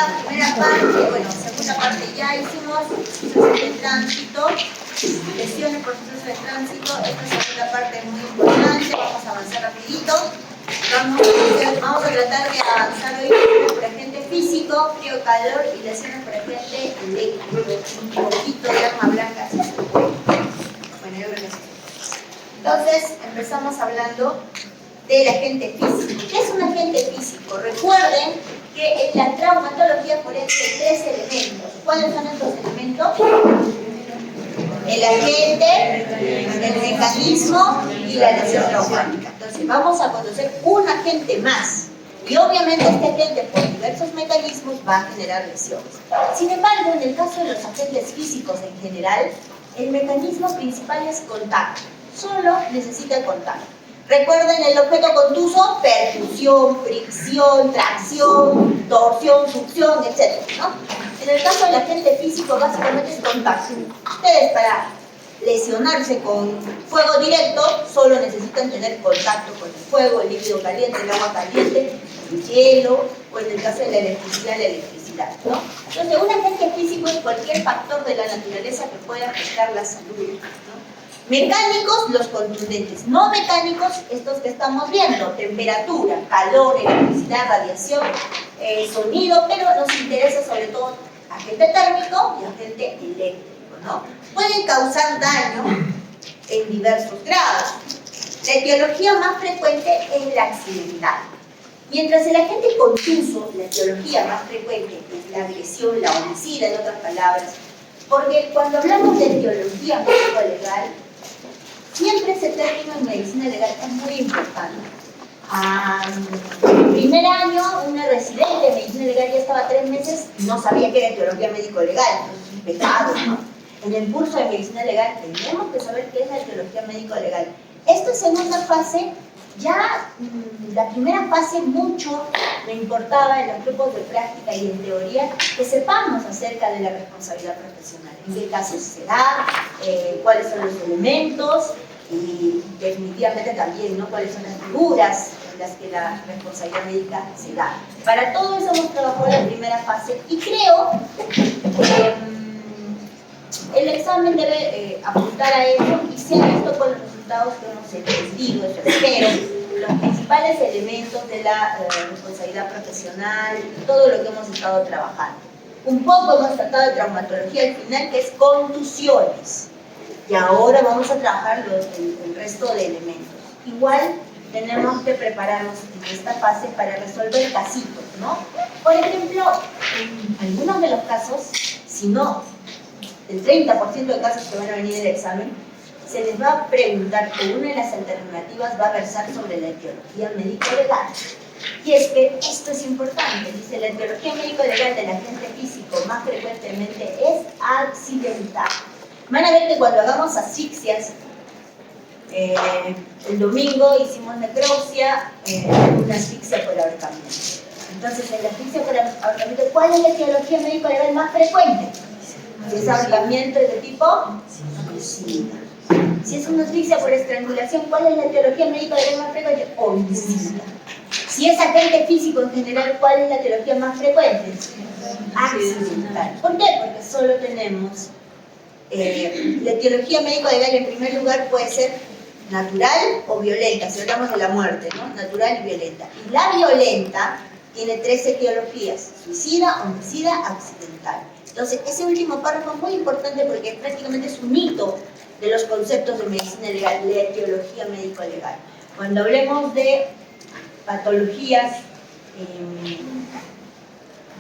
primera parte, bueno, segunda parte ya hicimos procesos de tránsito, lesiones por procesos de tránsito. Esta segunda parte es muy importante, vamos a avanzar rapidito. Vamos a tratar de avanzar hoy por agente físico, frío, calor y lesiones por agente eléctrico, un poquito de arma blanca. Bueno, yo creo que sí. Entonces, empezamos hablando del agente físico. ¿Qué es un agente físico? Recuerden que en la traumatología forense hay 3 elementos. ¿Cuáles son estos elementos? El agente, el mecanismo y la lesión traumática. Entonces, vamos a conocer un agente más. Y obviamente este agente, por diversos mecanismos, va a generar lesiones. Sin embargo, en el caso de los agentes físicos en general, el mecanismo principal es contacto. Solo necesita contacto. Recuerden el objeto contuso: percusión, fricción, tracción, torsión, succión, etc., ¿no? En el caso del agente físico, básicamente es contacto. Ustedes, para lesionarse con fuego directo, solo necesitan tener contacto con el fuego, el líquido caliente, el agua caliente, el hielo, o en el caso de la electricidad, ¿no? Entonces, un agente físico es cualquier factor de la naturaleza que pueda afectar la salud, ¿no? Mecánicos, los contundentes. No mecánicos, estos que estamos viendo: temperatura, calor, electricidad, radiación, sonido, pero nos interesa sobre todo agente térmico y agente eléctrico, ¿no? Pueden causar daño en diversos grados. La etiología más frecuente es la accidental. Mientras el agente contuso, la etiología más frecuente es la agresión, la homicida, en otras palabras, porque cuando hablamos de etiología médico-legal, siempre ese término en medicina legal es muy importante. En primer año, una residente de medicina legal ya estaba 3 meses y no sabía qué era etiología médico-legal, entonces es un pecado, ¿no? En el curso de medicina legal tenemos que saber qué es la etiología médico-legal. Esta segunda fase, ya la primera fase mucho me importaba en los grupos de práctica y en teoría que sepamos acerca de la responsabilidad profesional, en qué casos se da, cuáles son los elementos y definitivamente también, ¿no?, cuáles son las figuras en las que la responsabilidad médica se da. Para todo eso hemos trabajado en la primera fase y creo que el examen debe apuntar a ello, y se han visto con los resultados que hemos entendido, eso espero, los principales elementos de la responsabilidad profesional y todo lo que hemos estado trabajando. Un poco hemos tratado de traumatología al final, que es contusiones, y ahora vamos a trabajar el resto de elementos. Igual tenemos que prepararnos en esta fase para resolver casitos, ¿no? Por ejemplo, en algunos de los casos, si no el 30% de casos que van a venir en el examen, se les va a preguntar, o una de las alternativas va a versar sobre la etiología médico-legal. Y es que esto es importante. Dice: la etiología médico-legal del agente físico más frecuentemente es accidental. Van a ver que cuando hagamos asfixias, el domingo hicimos necropsia, una asfixia por ahorcamiento. Entonces, en la asfixia por ahorcamiento, ¿cuál es la etiología médico-legal más frecuente? Si es ahorcamiento de tipo homicida. Si es una asfixia por estrangulación, ¿cuál es la etiología médico-legal más frecuente? Homicida. Si es agente físico en general, ¿cuál es la etiología más frecuente? Accidental. ¿Por qué? Porque solo tenemos la etiología médico-legal. En primer lugar puede ser natural o violenta, si hablamos de la muerte, ¿no? Natural y violenta. Y la violenta tiene 3 etiologías: suicida, homicida, accidental. Entonces, ese último párrafo es muy importante porque prácticamente es un hito de los conceptos de medicina legal, la etiología médico-legal. Cuando hablemos de patologías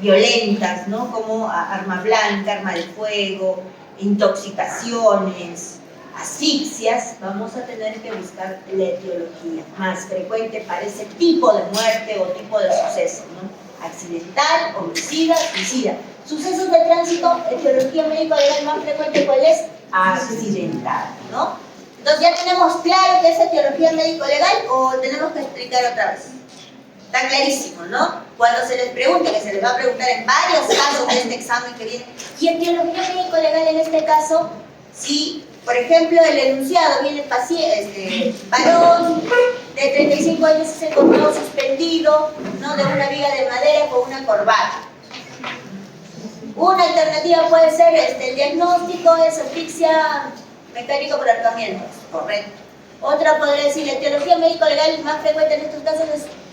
violentas, ¿no?, como arma blanca, arma de fuego, intoxicaciones, asfixias, vamos a tener que buscar la etiología más frecuente para ese tipo de muerte o tipo de suceso, ¿no? Accidental, homicida, suicida. Sucesos de tránsito, etiología médico-legal más frecuente, ¿cuál es? Accidental, ¿no? Entonces, ¿ya tenemos claro qué es etiología médico-legal o tenemos que explicar otra vez? Está clarísimo, ¿no? Cuando se les pregunte, que se les va a preguntar en varios casos de este examen que viene, ¿y etiología médico-legal en este caso? Si, por ejemplo, el enunciado viene paciente, varón de 35 años, se encontró suspendido, ¿no?, de una viga de madera con una corbata. Una alternativa puede ser el diagnóstico es asfixia mecánica por ahorcamiento, correcto. Otra podría decir, la etiología médico-legal más frecuente en estos casos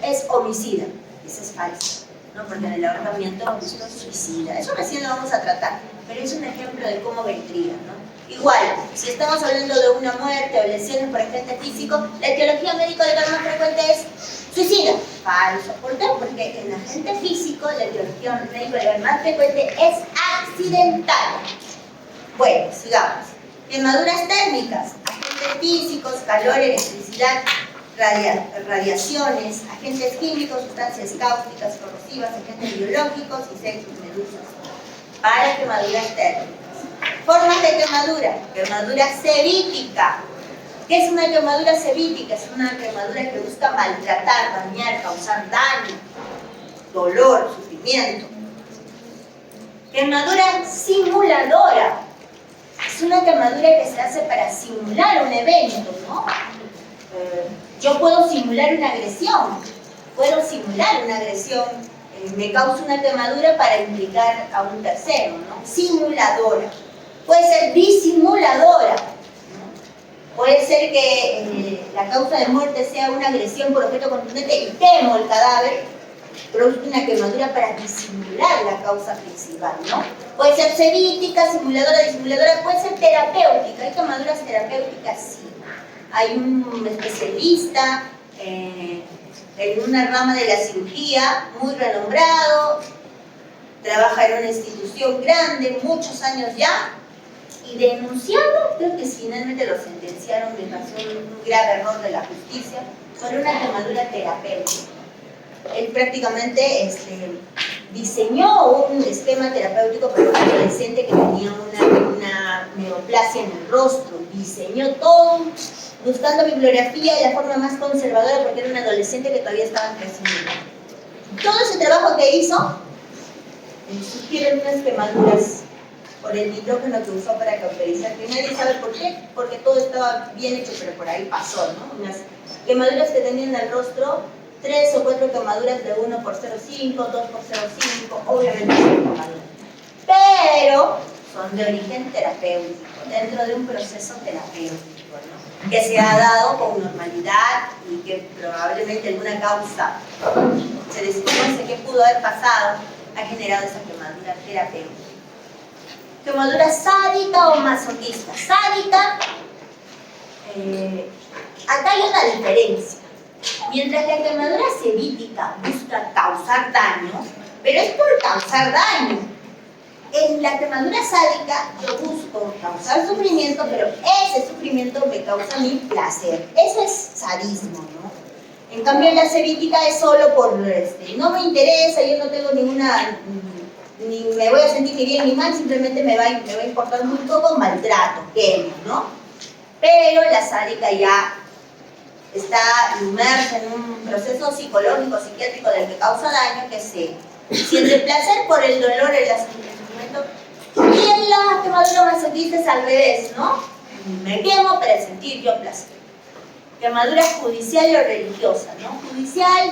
es homicida. Eso es falso, ¿no? Porque en el ahorcamiento es suicida. Eso recién lo vamos a tratar, pero es un ejemplo de cómo vendría, ¿no? Igual, si estamos hablando de una muerte o lesiones por agente físico, la etiología médico-legal más frecuente es suicida. Falso. ¿Por qué? Porque en agente físico la etiología médico-legal más frecuente es accidental. Bueno, sigamos. Quemaduras térmicas, agentes físicos, calor, electricidad, radiaciones, agentes químicos, sustancias cáusticas, corrosivas, agentes biológicos, insectos, medusas. Para quemaduras térmicas. Formas de quemadura. Quemadura sebítica. ¿Qué es una quemadura sebítica? Es una quemadura que busca maltratar, dañar, causar daño, dolor, sufrimiento. Quemadura simuladora. Es una quemadura que se hace para simular un evento, ¿no? Yo puedo simular una agresión. Me causa una quemadura para implicar a un tercero, ¿no? Simuladora. Puede ser disimuladora, ¿no? Puede ser que la causa de muerte sea una agresión por objeto contundente y quemo el cadáver, produce una quemadura para disimular la causa principal, ¿no? Puede ser sebítica, simuladora, disimuladora, puede ser terapéutica. ¿Hay quemaduras terapéuticas? Sí. Hay un especialista en una rama de la cirugía muy renombrado, trabaja en una institución grande, muchos años ya, y denunciado, creo que finalmente lo sentenciaron, me pasó un grave error de la justicia, por una quemadura terapéutica. Él prácticamente diseñó un esquema terapéutico para un adolescente que tenía una neoplasia en el rostro, diseñó todo, buscando bibliografía de la forma más conservadora porque era un adolescente que todavía estaba en crecimiento. Todo ese trabajo que hizo sugiere unas quemaduras por el nitrógeno que usó para cauterizar, que nadie sabe por qué, porque todo estaba bien hecho, pero por ahí pasó, ¿no? Unas quemaduras que tenían en el rostro, 3 o 4 quemaduras de 1 por 0,5, 2 por 0,5, obviamente son quemaduras. Pero son de origen terapéutico, dentro de un proceso terapéutico, ¿no? Que se ha dado con normalidad y que probablemente alguna causa se desconoce qué pudo haber pasado, ha generado esa quemadura terapéutica. Quemadura sádica o masoquista. Sádica, acá hay una diferencia. Mientras la quemadura sebítica busca causar daño, pero es por causar daño. En la quemadura sádica yo busco causar sufrimiento, pero ese sufrimiento me causa mi placer. Eso es sadismo, ¿no? En cambio la sebítica es solo por, no me interesa, yo no tengo ninguna, ni me voy a sentir ni bien ni mal, simplemente me va a importar muy poco, maltrato, quemo, ¿no? Pero la sádica ya está inmersa en un proceso psicológico, psiquiátrico del que causa daño, que se siente placer por el dolor, el sufrimiento. Y en la quemadura masoquista es al revés, ¿no? Me quemo para sentir yo placer. Quemadura judicial o religiosa, ¿no? Judicial,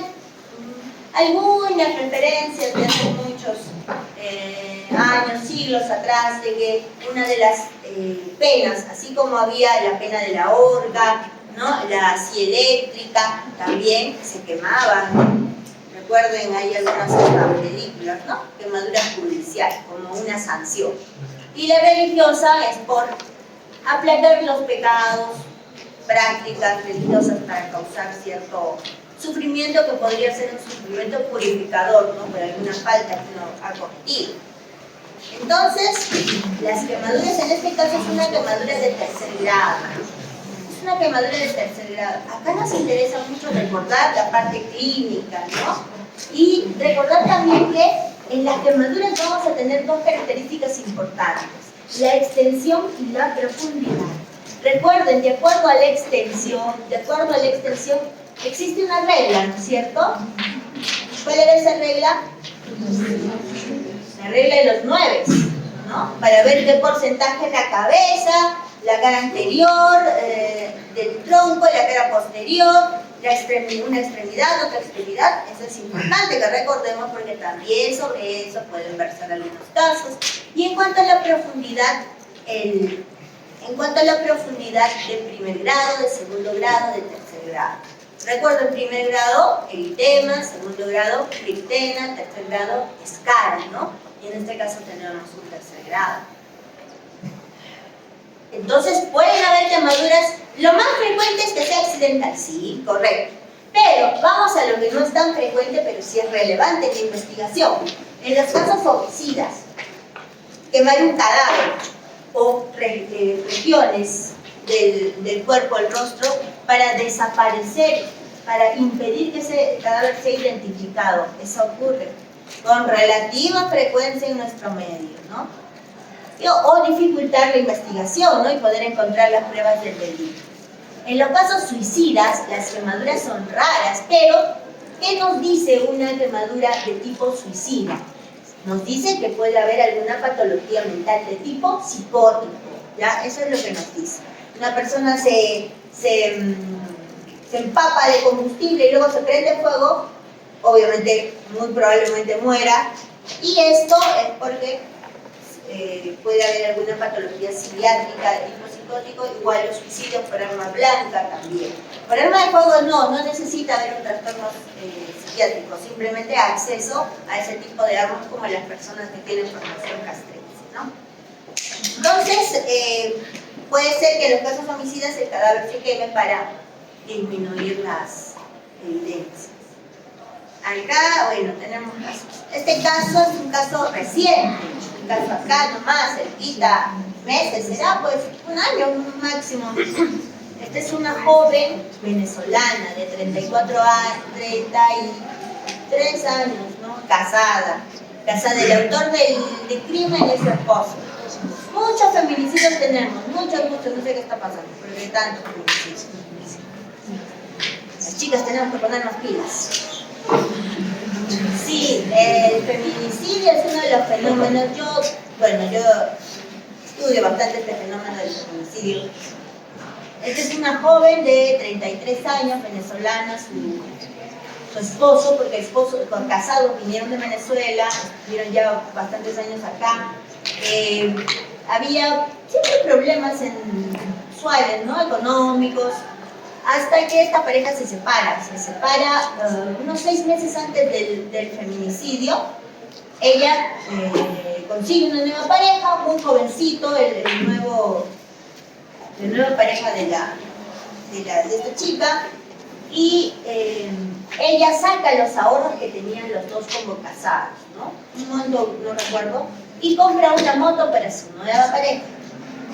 algunas referencias de hace muchos años, siglos atrás, de que una de las penas, así como había la pena de la horca, ¿no? La silla eléctrica, también se quemaban. Recuerden, hay algunas películas, ¿no? Quemadura judicial, como una sanción. Y la religiosa es por aplacar los pecados, prácticas religiosas para causar cierto sufrimiento que podría ser un sufrimiento purificador, ¿no? Por alguna falta que uno ha cometido. Entonces, las quemaduras en este caso es una quemadura de tercer grado. Es una quemadura de tercer grado. Acá nos interesa mucho recordar la parte clínica, ¿no? Y recordar también que en las quemaduras vamos a tener dos características importantes: la extensión y la profundidad. Recuerden, de acuerdo a la extensión, existe una regla, ¿no es cierto? ¿Cuál era esa regla? La regla de los 9, ¿no? Para ver qué porcentaje es la cabeza, la cara anterior del tronco, la cara posterior, una extremidad, otra extremidad, etc. Eso es importante que recordemos porque también sobre eso pueden versar algunos casos. Y en cuanto a la profundidad, de primer grado, de segundo grado, de tercer grado. Recuerdo en primer grado eritema, segundo grado criptena, tercer grado escara, ¿no? Y en este caso tenemos un tercer grado. Entonces pueden haber quemaduras, lo más frecuente es que sea accidental, sí, correcto. Pero vamos a lo que no es tan frecuente, pero sí es relevante en la investigación. En los casos homicidas, quemar un cadáver o regiones del cuerpo, el rostro, para desaparecer, para impedir que ese cadáver sea identificado. Eso ocurre con relativa frecuencia en nuestro medio, ¿no? O dificultar la investigación, ¿no? Y poder encontrar las pruebas del delito. En los casos suicidas, las quemaduras son raras, pero ¿qué nos dice una quemadura de tipo suicida? Nos dice que puede haber alguna patología mental de tipo psicótico, ¿ya? Eso es lo que nos dice. Una persona se empapa de combustible y luego se prende fuego, obviamente, muy probablemente muera, y esto es porque puede haber alguna patología psiquiátrica de tipo psicótico, igual los suicidios por arma blanca también. Por arma de fuego no necesita haber un trastorno psiquiátrico, simplemente acceso a ese tipo de armas como las personas que tienen formación castrense, ¿no? Entonces, puede ser que en los casos homicidas el cadáver se queme para disminuir las evidencias. Acá, bueno, tenemos casos. Este caso es un caso reciente, un caso acá nomás, cerquita, meses, será pues un año máximo. Esta es una joven venezolana de 33 años, ¿no? Casada. El autor del crimen es su esposo. Muchos feminicidios tenemos, muchos, no sé qué está pasando, pero hay tantos feminicidios. Las chicas tenemos que ponernos pilas. Sí, el feminicidio es uno de los fenómenos. Yo estudio bastante este fenómeno del feminicidio. Esta es una joven de 33 años, venezolana, su esposo, porque el esposo, con casados, vinieron de Venezuela, estuvieron ya bastantes años acá. Había siempre problemas usuales, ¿no? Económicos, hasta que esta pareja se separa unos 6 meses antes del feminicidio. Ella consigue una nueva pareja, muy jovencito, la nueva pareja de esta chica, y ella saca los ahorros que tenían los dos como casados, ¿no? Un monto, no recuerdo, y compra una moto para su nueva pareja.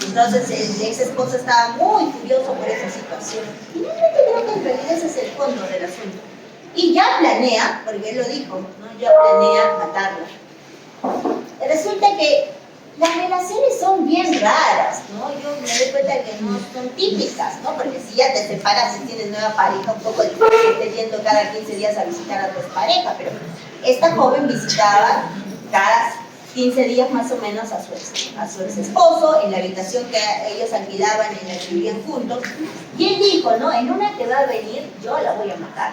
Entonces el ex esposo estaba muy furioso por esa situación. Y realmente creo que en realidad ese es el fondo del asunto. Y ya planea, porque él lo dijo, ¿no? Ya planea matarla. Resulta que las relaciones son bien raras, ¿no? Yo me doy cuenta que no son típicas, ¿no? Porque si ya te separas y tienes nueva pareja, un poco difícil estés yendo cada 15 días a visitar a tu pareja, pero esta joven visitaba cada 15 días más o menos a su ex esposo en la habitación que ellos alquilaban y en la que vivían juntos, y él dijo, ¿no? En una que va a venir, yo la voy a matar.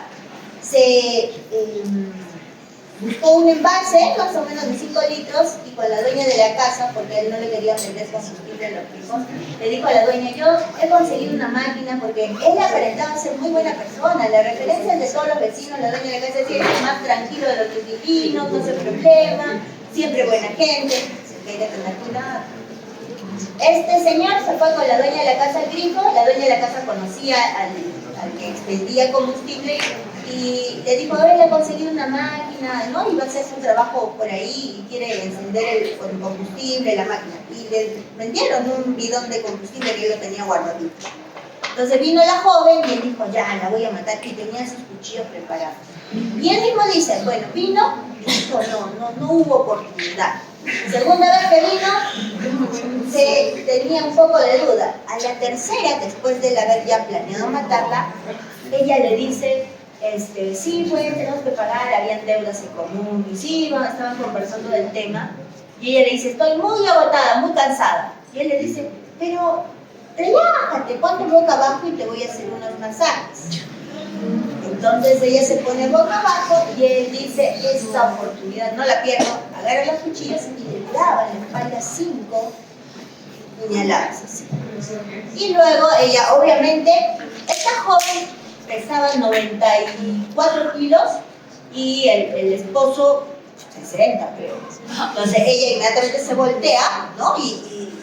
Buscó un envase, más o menos de 5 litros, y con la dueña de la casa, porque él no le quería vender combustible a los hijos, le dijo a la dueña, yo he conseguido una máquina, porque él aparentaba ser muy buena persona, la referencia de todos los vecinos, la dueña de la casa decía, es más tranquilo de los divinos, no se problema, siempre buena gente, se quería tener cuidado. Este señor se fue con la dueña de la casa al grifo, la dueña de la casa conocía al que expendía combustible, y le dijo, a ver, le he conseguido una máquina, ¿no? Y va a hacer su trabajo por ahí y quiere encender con combustible la máquina. Y le vendieron un bidón de combustible que él lo tenía guardadito. Entonces vino la joven y él dijo, ya, la voy a matar, y tenía sus cuchillos preparados. Y él mismo dice, bueno, vino, dijo, no hubo oportunidad. Segunda vez que vino, tenía un poco de duda. A la tercera, después de haber ya planeado matarla, ella le dice, sí, pues tenemos que pagar, habían deudas en común, y sí, estaban conversando del tema, y ella le dice, estoy muy agotada, muy cansada. Y él le dice, pero relájate, ponte boca abajo y te voy a hacer unos masajes. Entonces ella se pone boca abajo y él dice, esta oportunidad no la pierdo, agarra las cuchillas y le clava en la espalda 5 puñaladas así. Y luego ella, obviamente, esta joven pesaba 94 kilos y el esposo 60, creo. Entonces ella inmediatamente se voltea, ¿no? Y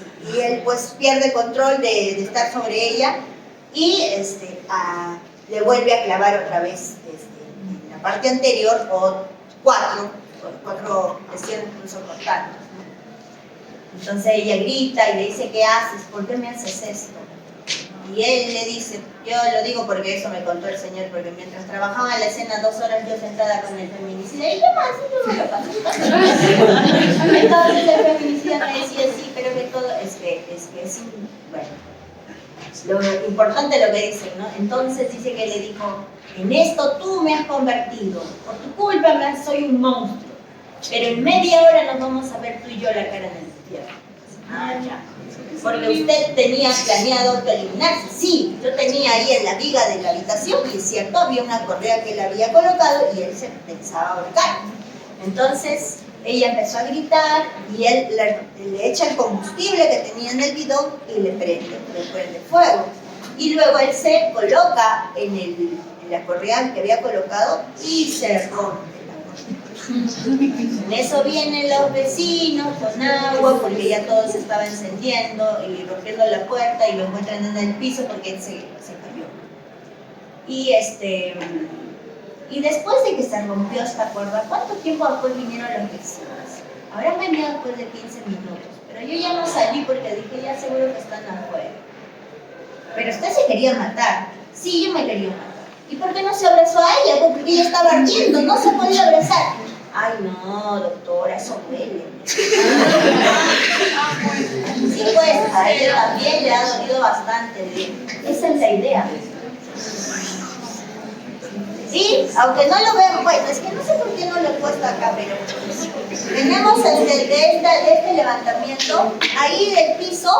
él pues pierde control de estar sobre ella y le vuelve a clavar otra vez en la parte anterior o cuatro lesiones punzocortantes, ¿no? Entonces ella grita y le dice, ¿qué haces? ¿Por qué me haces esto? Y él le dice, yo lo digo porque eso me contó el señor, porque mientras trabajaba en la escena 2 horas yo sentada con el feminicida, y yo más, no me lo pasó. Entonces el feminicida me decía, sí, pero que todo es que bueno, lo importante es lo que dicen, ¿no? Entonces dice que le dijo, en esto tú me has convertido, por tu culpa soy un monstruo, pero en media hora nos vamos a ver tú y yo la cara en el infierno. Ah, ya. Porque usted tenía planeado eliminarse. Sí, yo tenía ahí en la viga de la habitación y es cierto, había una correa que él había colocado y él se pensaba ahorcar. Entonces ella empezó a gritar y él le echa el combustible que tenía en el bidón y le prende fuego. Y luego él se coloca en la correa que había colocado y se rompe. En eso vienen los vecinos con agua porque ya todo se estaba encendiendo y rompiendo la puerta y lo encuentran en el piso porque él se cayó. Y después de que se rompió esta cuerda, ¿cuánto tiempo después vinieron los vecinos? Habrán venido después de 15 minutos, pero yo ya no salí porque dije, ya seguro que están afuera. Pero usted se quería matar. Sí, yo me quería matar. ¿Y por qué no se abrazó a ella? Porque ella estaba ardiendo, no se podía abrazar. Ay, no, doctora, eso duele. Sí, pues, a ella también le ha dolido bastante. Esa es la idea. Y, aunque no lo vean, bueno, es que no sé por qué no lo he puesto acá, pero tenemos de este levantamiento, ahí del piso,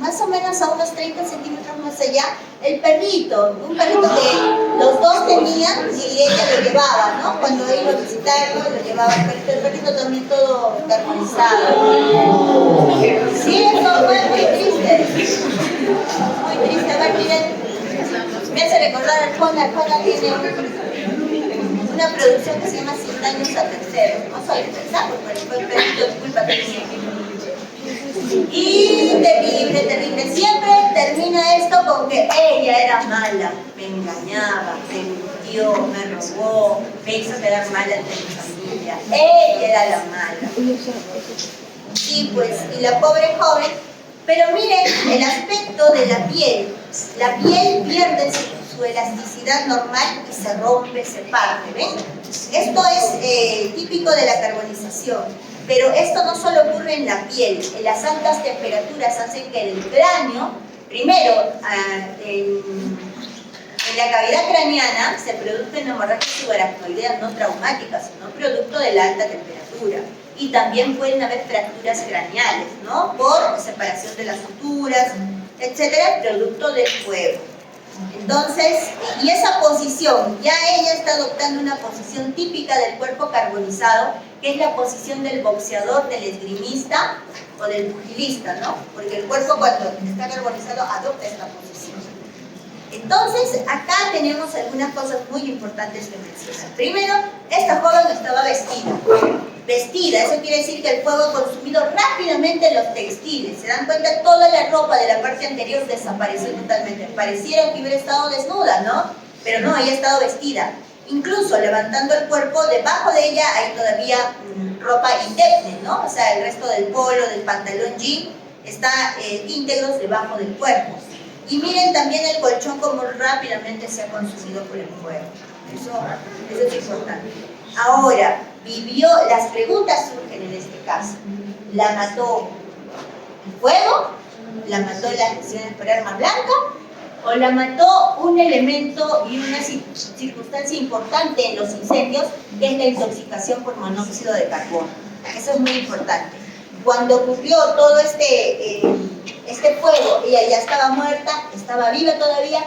más o menos a unos 30 centímetros más allá, el perrito, un perrito que los dos tenían y ella lo llevaba, ¿no? Cuando iba a visitarlo, lo llevaba el perrito también todo carbonizado. Sí, eso fue muy triste. Muy triste. A ver, miren, me hace recordar al Juana. Juana tiene una producción que se llama 100 años a terceros. No soy pensado, pero fue el perrito, disculpa que tenía. Y terrible, terrible. Siempre termina esto con que ella era mala, me engañaba, me mintió, me robó, me hizo quedar mal ante mi familia. Ella era la mala. Y pues, y la pobre joven, pero miren el aspecto de la piel. La piel pierde su elasticidad normal y se rompe, se parte, ¿ven? Esto es típico de la carbonización. Pero esto no solo ocurre en la piel, en las altas temperaturas hacen que el cráneo, primero, en la cavidad craneana se produce una hemorragia subaracnoidea no traumática, sino producto de la alta temperatura. Y también pueden haber fracturas craneales, ¿no? Por separación de las suturas, etcétera, producto del fuego. Entonces, y esa posición, ya ella está adoptando una posición típica del cuerpo carbonizado, que es la posición del boxeador, del esgrimista o del pugilista, ¿no? Porque el cuerpo cuando está carbonizado adopta esta posición. Entonces, acá tenemos algunas cosas muy importantes que mencionar. Primero, esta joven estaba vestida, eso quiere decir que el fuego ha consumido rápidamente los textiles. ¿Se dan cuenta? Toda la ropa de la parte anterior desapareció totalmente. Pareciera que hubiera estado desnuda, ¿no? Pero no, ella ha estado vestida. Incluso levantando el cuerpo, debajo de ella hay todavía ropa indemne, ¿no? O sea, el resto del polo, del pantalón jean, está íntegros debajo del cuerpo. Y miren también el colchón como rápidamente se ha consumido por el fuego. Eso es importante. Ahora, las preguntas surgen en este caso. ¿La mató el fuego? ¿La mató las lesiones por arma blanca? ¿O la mató un elemento y una circunstancia importante en los incendios, que es la intoxicación por monóxido de carbono? Eso es muy importante. Cuando ocurrió todo este fuego, ella ya estaba muerta, estaba viva todavía,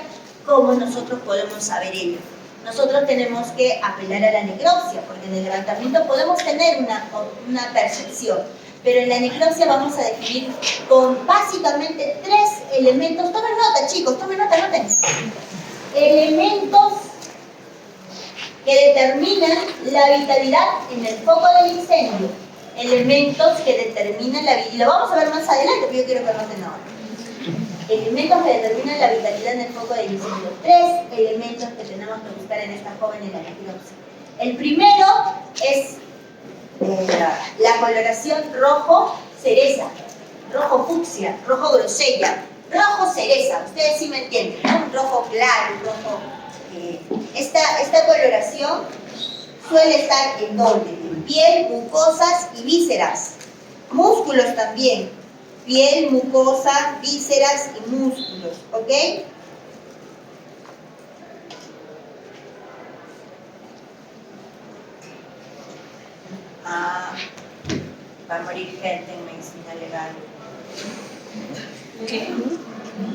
¿cómo nosotros podemos saber ello? nosotros tenemos que apelar a la necropsia, porque en el levantamiento podemos tener una percepción, pero en la necropsia vamos a definir con básicamente 3 elementos. Tomen nota, chicos, tomen nota, noten. Elementos que determinan la vitalidad en el foco del incendio. Elementos que determinan la vitalidad, y lo vamos a ver más adelante, pero yo quiero que noten ahora. Elementos que determinan la vitalidad en el foco del incendio. 3 elementos que tenemos que buscar en esta joven en la necropsia. El primero es la coloración rojo cereza, rojo fucsia, rojo grosella, rojo cereza. Ustedes sí me entienden, ¿no? Un rojo claro, un rojo... Esta coloración suele estar en doble, en piel, mucosas y vísceras. Músculos también. Piel, mucosa, vísceras y músculos, ¿ok? Va a morir gente en medicina legal. ¿Qué?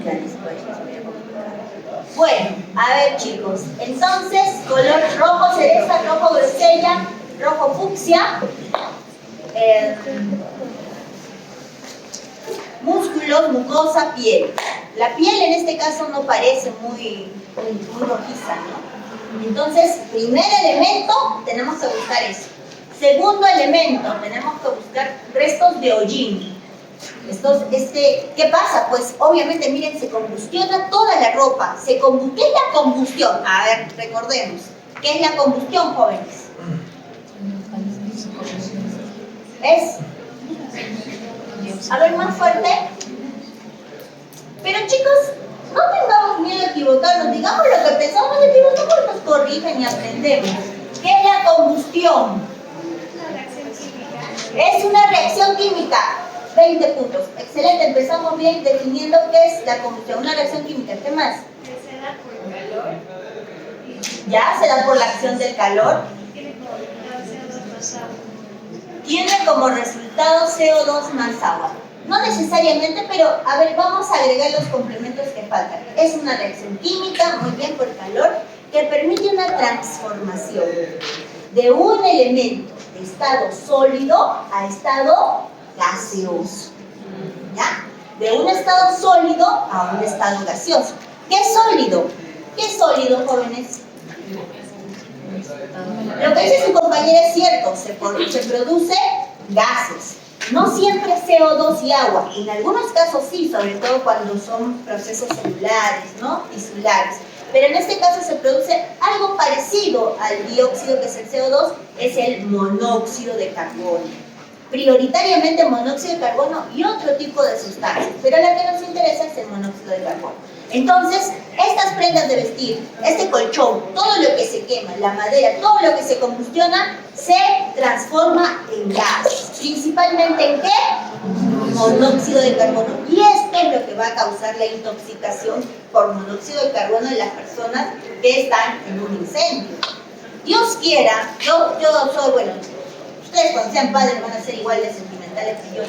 Ya después les voy a comentar. Bueno, a ver chicos, entonces, color rojo cereza, rojo grosella, rojo fucsia. Músculos, mucosa, piel. La piel en este caso no parece muy rojiza, ¿no? Entonces, primer elemento, tenemos que buscar eso. Segundo elemento, tenemos que buscar restos de hollín. ¿Qué pasa? Pues obviamente, miren, se combustiona toda la ropa. ¿Qué es la combustión? A ver, recordemos. ¿Qué es la combustión, jóvenes? ¿Ves? A ver, más fuerte. Pero chicos, no tengamos miedo a equivocarnos. Digamos lo que pensamos, nos equivocamos, nos corrigen y aprendemos. ¿Qué es la combustión? Es una reacción química. 20 puntos. Excelente, empezamos bien definiendo qué es la combustión. Una reacción química. ¿Qué más? Se da por calor. Ya, se da por la acción del calor. Tiene como resultado CO2 más agua. No necesariamente, pero a ver, vamos a agregar los complementos que faltan. Es una reacción química, muy bien, por calor, que permite una transformación de un elemento de estado sólido a estado gaseoso. ¿Ya? De un estado sólido a un estado gaseoso. ¿Qué es sólido? ¿Qué es sólido, jóvenes? Lo que dice su compañera es cierto, se produce gases. No siempre CO2 y agua, en algunos casos sí, sobre todo cuando son procesos celulares, ¿no? Tisulares. Pero en este caso se produce algo parecido al dióxido, que es el CO2, es el monóxido de carbono. Prioritariamente monóxido de carbono y otro tipo de sustancias, pero la que nos interesa es el monóxido de carbono. Entonces, estas prendas de vestir, este colchón, todo lo que se quema, la madera, todo lo que se combustiona, se transforma en gas. ¿Principalmente en qué? Monóxido de carbono. Y esto es lo que va a causar la intoxicación por monóxido de carbono en las personas que están en un incendio. Dios quiera, yo soy, bueno, ustedes cuando sean padres van a ser igual de sentimentales que yo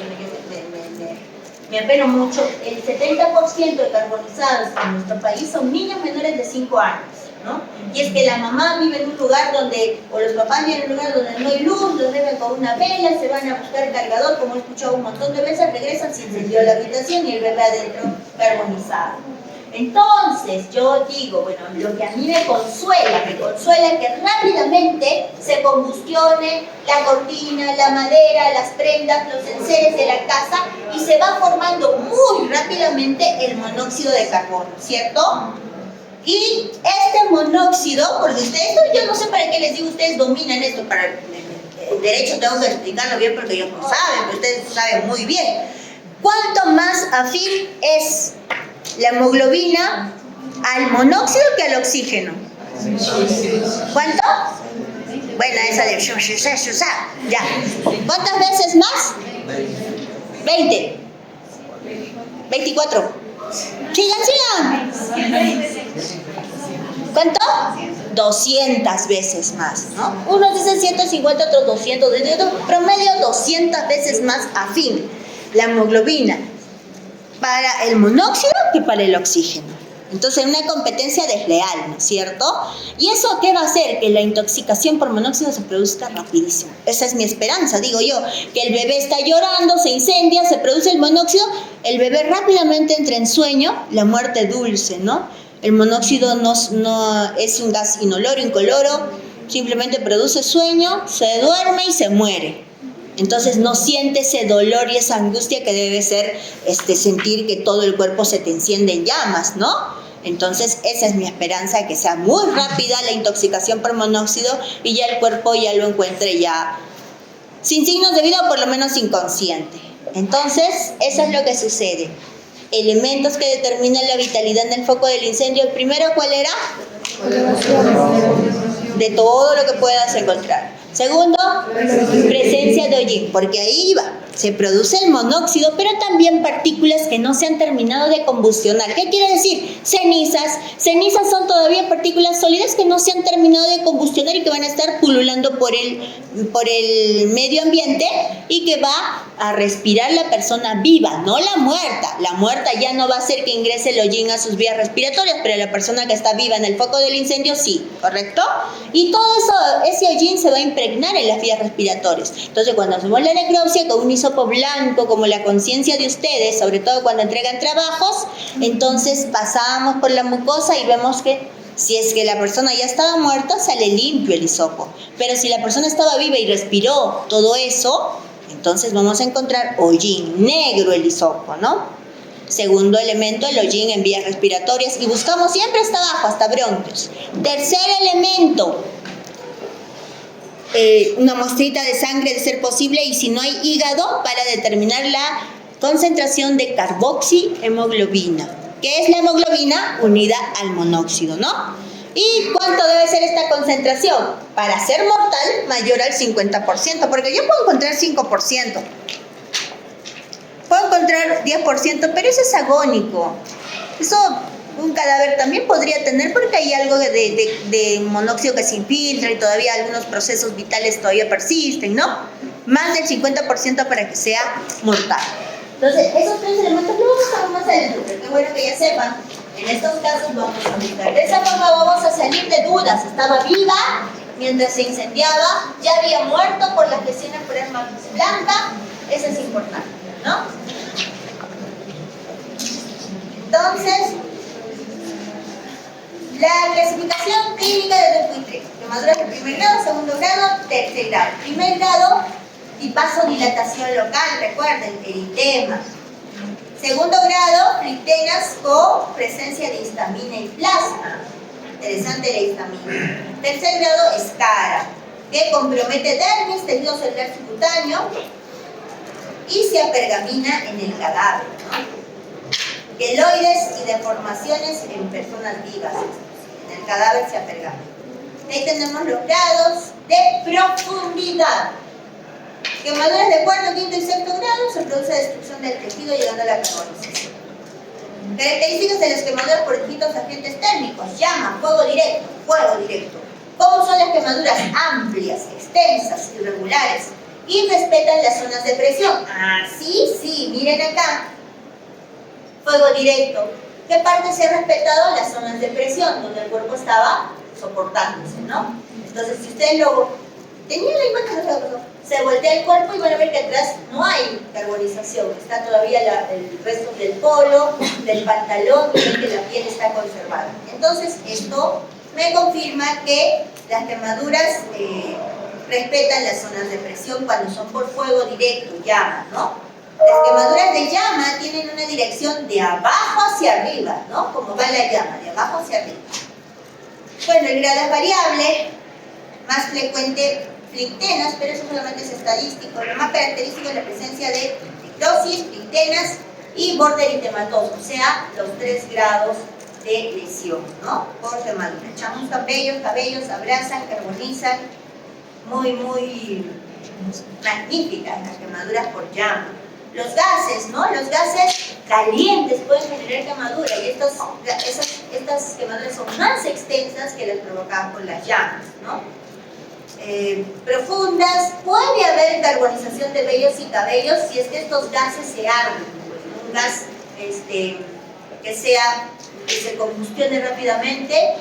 me apeno mucho. El 70% de carbonizados en nuestro país son niños menores de 5 años, ¿no? Y es que la mamá vive en un lugar donde, o los papás viven en un lugar donde no hay luz, los dejan con una vela, se van a buscar cargador, como he escuchado un montón de veces, regresan, se incendió la habitación y el bebé adentro carbonizado. Entonces, yo digo, bueno, lo que a mí me consuela que rápidamente se combustione la cortina, la madera, las prendas, los enseres de la casa y se va formando muy rápidamente el monóxido de carbono, ¿cierto? Y este monóxido, porque ustedes, yo no sé para qué les digo, ustedes dominan esto, para el derecho tengo que explicarlo bien porque ellos no saben, pero ustedes saben muy bien. ¿Cuánto más afín es la hemoglobina al monóxido que al oxígeno? ¿Cuánto? Bueno, esa de ya. ¿Cuántas veces más? 20. 24. Sigan. ¿Cuánto? 200 veces más, ¿no? Unos dicen 150, otros 200, promedio 200 veces más afín la hemoglobina para el monóxido que para el oxígeno. Entonces, una competencia desleal, ¿no es cierto? ¿Y eso qué va a hacer? Que la intoxicación por monóxido se produzca rapidísimo. Esa es mi esperanza, digo yo, que el bebé está llorando, se incendia, se produce el monóxido, el bebé rápidamente entra en sueño, la muerte dulce, ¿no? El monóxido no es un gas inoloro, incoloro, simplemente produce sueño, se duerme y se muere. Entonces no siente ese dolor y esa angustia que debe ser sentir que todo el cuerpo se te enciende en llamas, ¿no? Entonces esa es mi esperanza, que sea muy rápida la intoxicación por monóxido y ya el cuerpo ya lo encuentre ya sin signos de vida o por lo menos inconsciente. Entonces eso es lo que sucede. Elementos que determinan la vitalidad en el foco del incendio. El primero, ¿cuál era? De todo lo que puedas encontrar. Segundo, presencia de hollín, porque ahí va, se produce el monóxido, pero también partículas que no se han terminado de combustionar. ¿Qué quiere decir? Cenizas. Cenizas son todavía partículas sólidas que no se han terminado de combustionar y que van a estar pululando por el medio ambiente y que va a respirar la persona viva, no la muerta. La muerta ya no va a hacer que ingrese el hollín a sus vías respiratorias, pero la persona que está viva en el foco del incendio sí, ¿correcto? Y todo eso, ese hollín se va a impregnar en las vías respiratorias. Entonces, cuando hacemos la necropsia con un hisopo blanco, como la conciencia de ustedes, sobre todo cuando entregan trabajos, entonces pasamos por la mucosa y vemos que si es que la persona ya estaba muerta, sale limpio el hisopo. Pero si la persona estaba viva y respiró todo eso, entonces vamos a encontrar hollín, negro el hisopo, ¿no? Segundo elemento, el hollín en vías respiratorias. Y buscamos siempre hasta abajo, hasta bronquios. Tercer elemento, una muestrita de sangre de ser posible, y si no hay hígado, para determinar la concentración de carboxihemoglobina. ¿Qué es la hemoglobina? Unida al monóxido, ¿no? ¿Y cuánto debe ser esta concentración? Para ser mortal, mayor al 50%, porque yo puedo encontrar 5%, puedo encontrar 10%, pero eso es agónico. Eso un cadáver también podría tener, porque hay algo de monóxido que se infiltra y todavía algunos procesos vitales todavía persisten, ¿no? Más del 50% para que sea mortal. Entonces, esos tres elementos los vamos a ver más adelante, pero qué bueno que ya sepan. En estos casos vamos a buscar. De esa forma vamos a salir de dudas. Estaba viva mientras se incendiaba, ya había muerto por las lesiones por arma blanca. Eso es importante, ¿no? Entonces, la clasificación clínica de Dupuytren: quemaduras de primer grado, segundo grado, tercer grado. Primer grado, vasodilatación local, recuerden, eritema. Segundo grado, flictenas con presencia de histamina y plasma. Interesante la histamina. Tercer grado, escara, que compromete dermis, tejido celular subcutáneo y se apergamina en el cadáver, ¿no? Queloides y deformaciones en personas vivas. En el cadáver se apergamina. Ahí tenemos los grados de profundidad. Quemaduras de cuarto, quinto y sexto grado, se produce destrucción del tejido llegando a la carbonización. Características de las quemaduras por distintos agentes térmicos: llama, fuego directo, fuego directo. ¿Cómo son las quemaduras? Amplias, extensas, irregulares y respetan las zonas de presión. Sí, miren acá. Fuego directo. ¿Qué parte se ha respetado? Las zonas de presión, donde el cuerpo estaba soportándose, ¿no? Entonces, si ustedes lo tenían en cuenta, se voltea el cuerpo y van a ver que atrás no hay carbonización. Está todavía el resto del polo, del pantalón, y ven que la piel está conservada. Entonces, esto me confirma que las quemaduras respetan las zonas de presión cuando son por fuego directo, llama, ¿no? Las quemaduras de llama tienen una dirección de abajo hacia arriba, ¿no? Como va la llama, de abajo hacia arriba. Bueno, el grado es variable, más frecuente flictenas, pero eso solamente es estadístico. Lo más característico es la presencia de necrosis, flictenas y borde eritematoso, o sea, los 3 grados de lesión, ¿no? Por quemadura. Echamos cabellos, abrazan, carbonizan, muy magníficas las quemaduras por llama. Los gases, ¿no? Los gases calientes pueden generar quemadura, y estas quemaduras son más extensas que las provocadas por las llamas, ¿no? Profundas, puede haber carbonización de vellos y cabellos si es que estos gases se arden. Un gas que se combustione rápidamente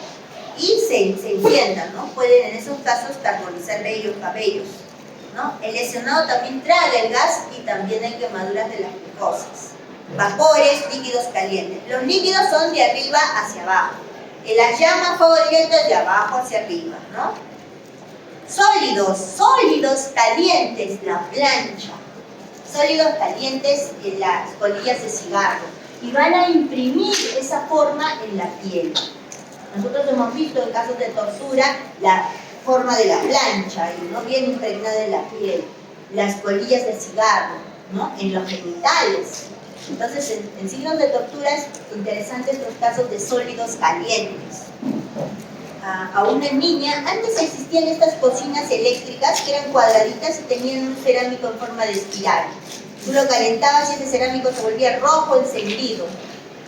y se encienda, ¿no? Pueden en esos casos carbonizar vellos, cabellos, ¿no? El lesionado también traga el gas y también hay quemaduras de las mucosas. Vapores, líquidos calientes. Los líquidos son de arriba hacia abajo. En las llamas, fuego directo es de abajo hacia arriba, ¿no? Sólidos calientes, la plancha. Sólidos calientes en las colillas de cigarro. Y van a imprimir esa forma en la piel. Nosotros hemos visto en casos de tortura la forma de la plancha, ¿no? Bien impregnada en la piel. Las colillas de cigarro, ¿no? En los genitales. Entonces, en signos de tortura es interesante estos casos de sólidos calientes. A una niña, antes existían estas cocinas eléctricas que eran cuadraditas y tenían un cerámico en forma de espiral. Tú lo calentabas y ese cerámico se volvía rojo encendido.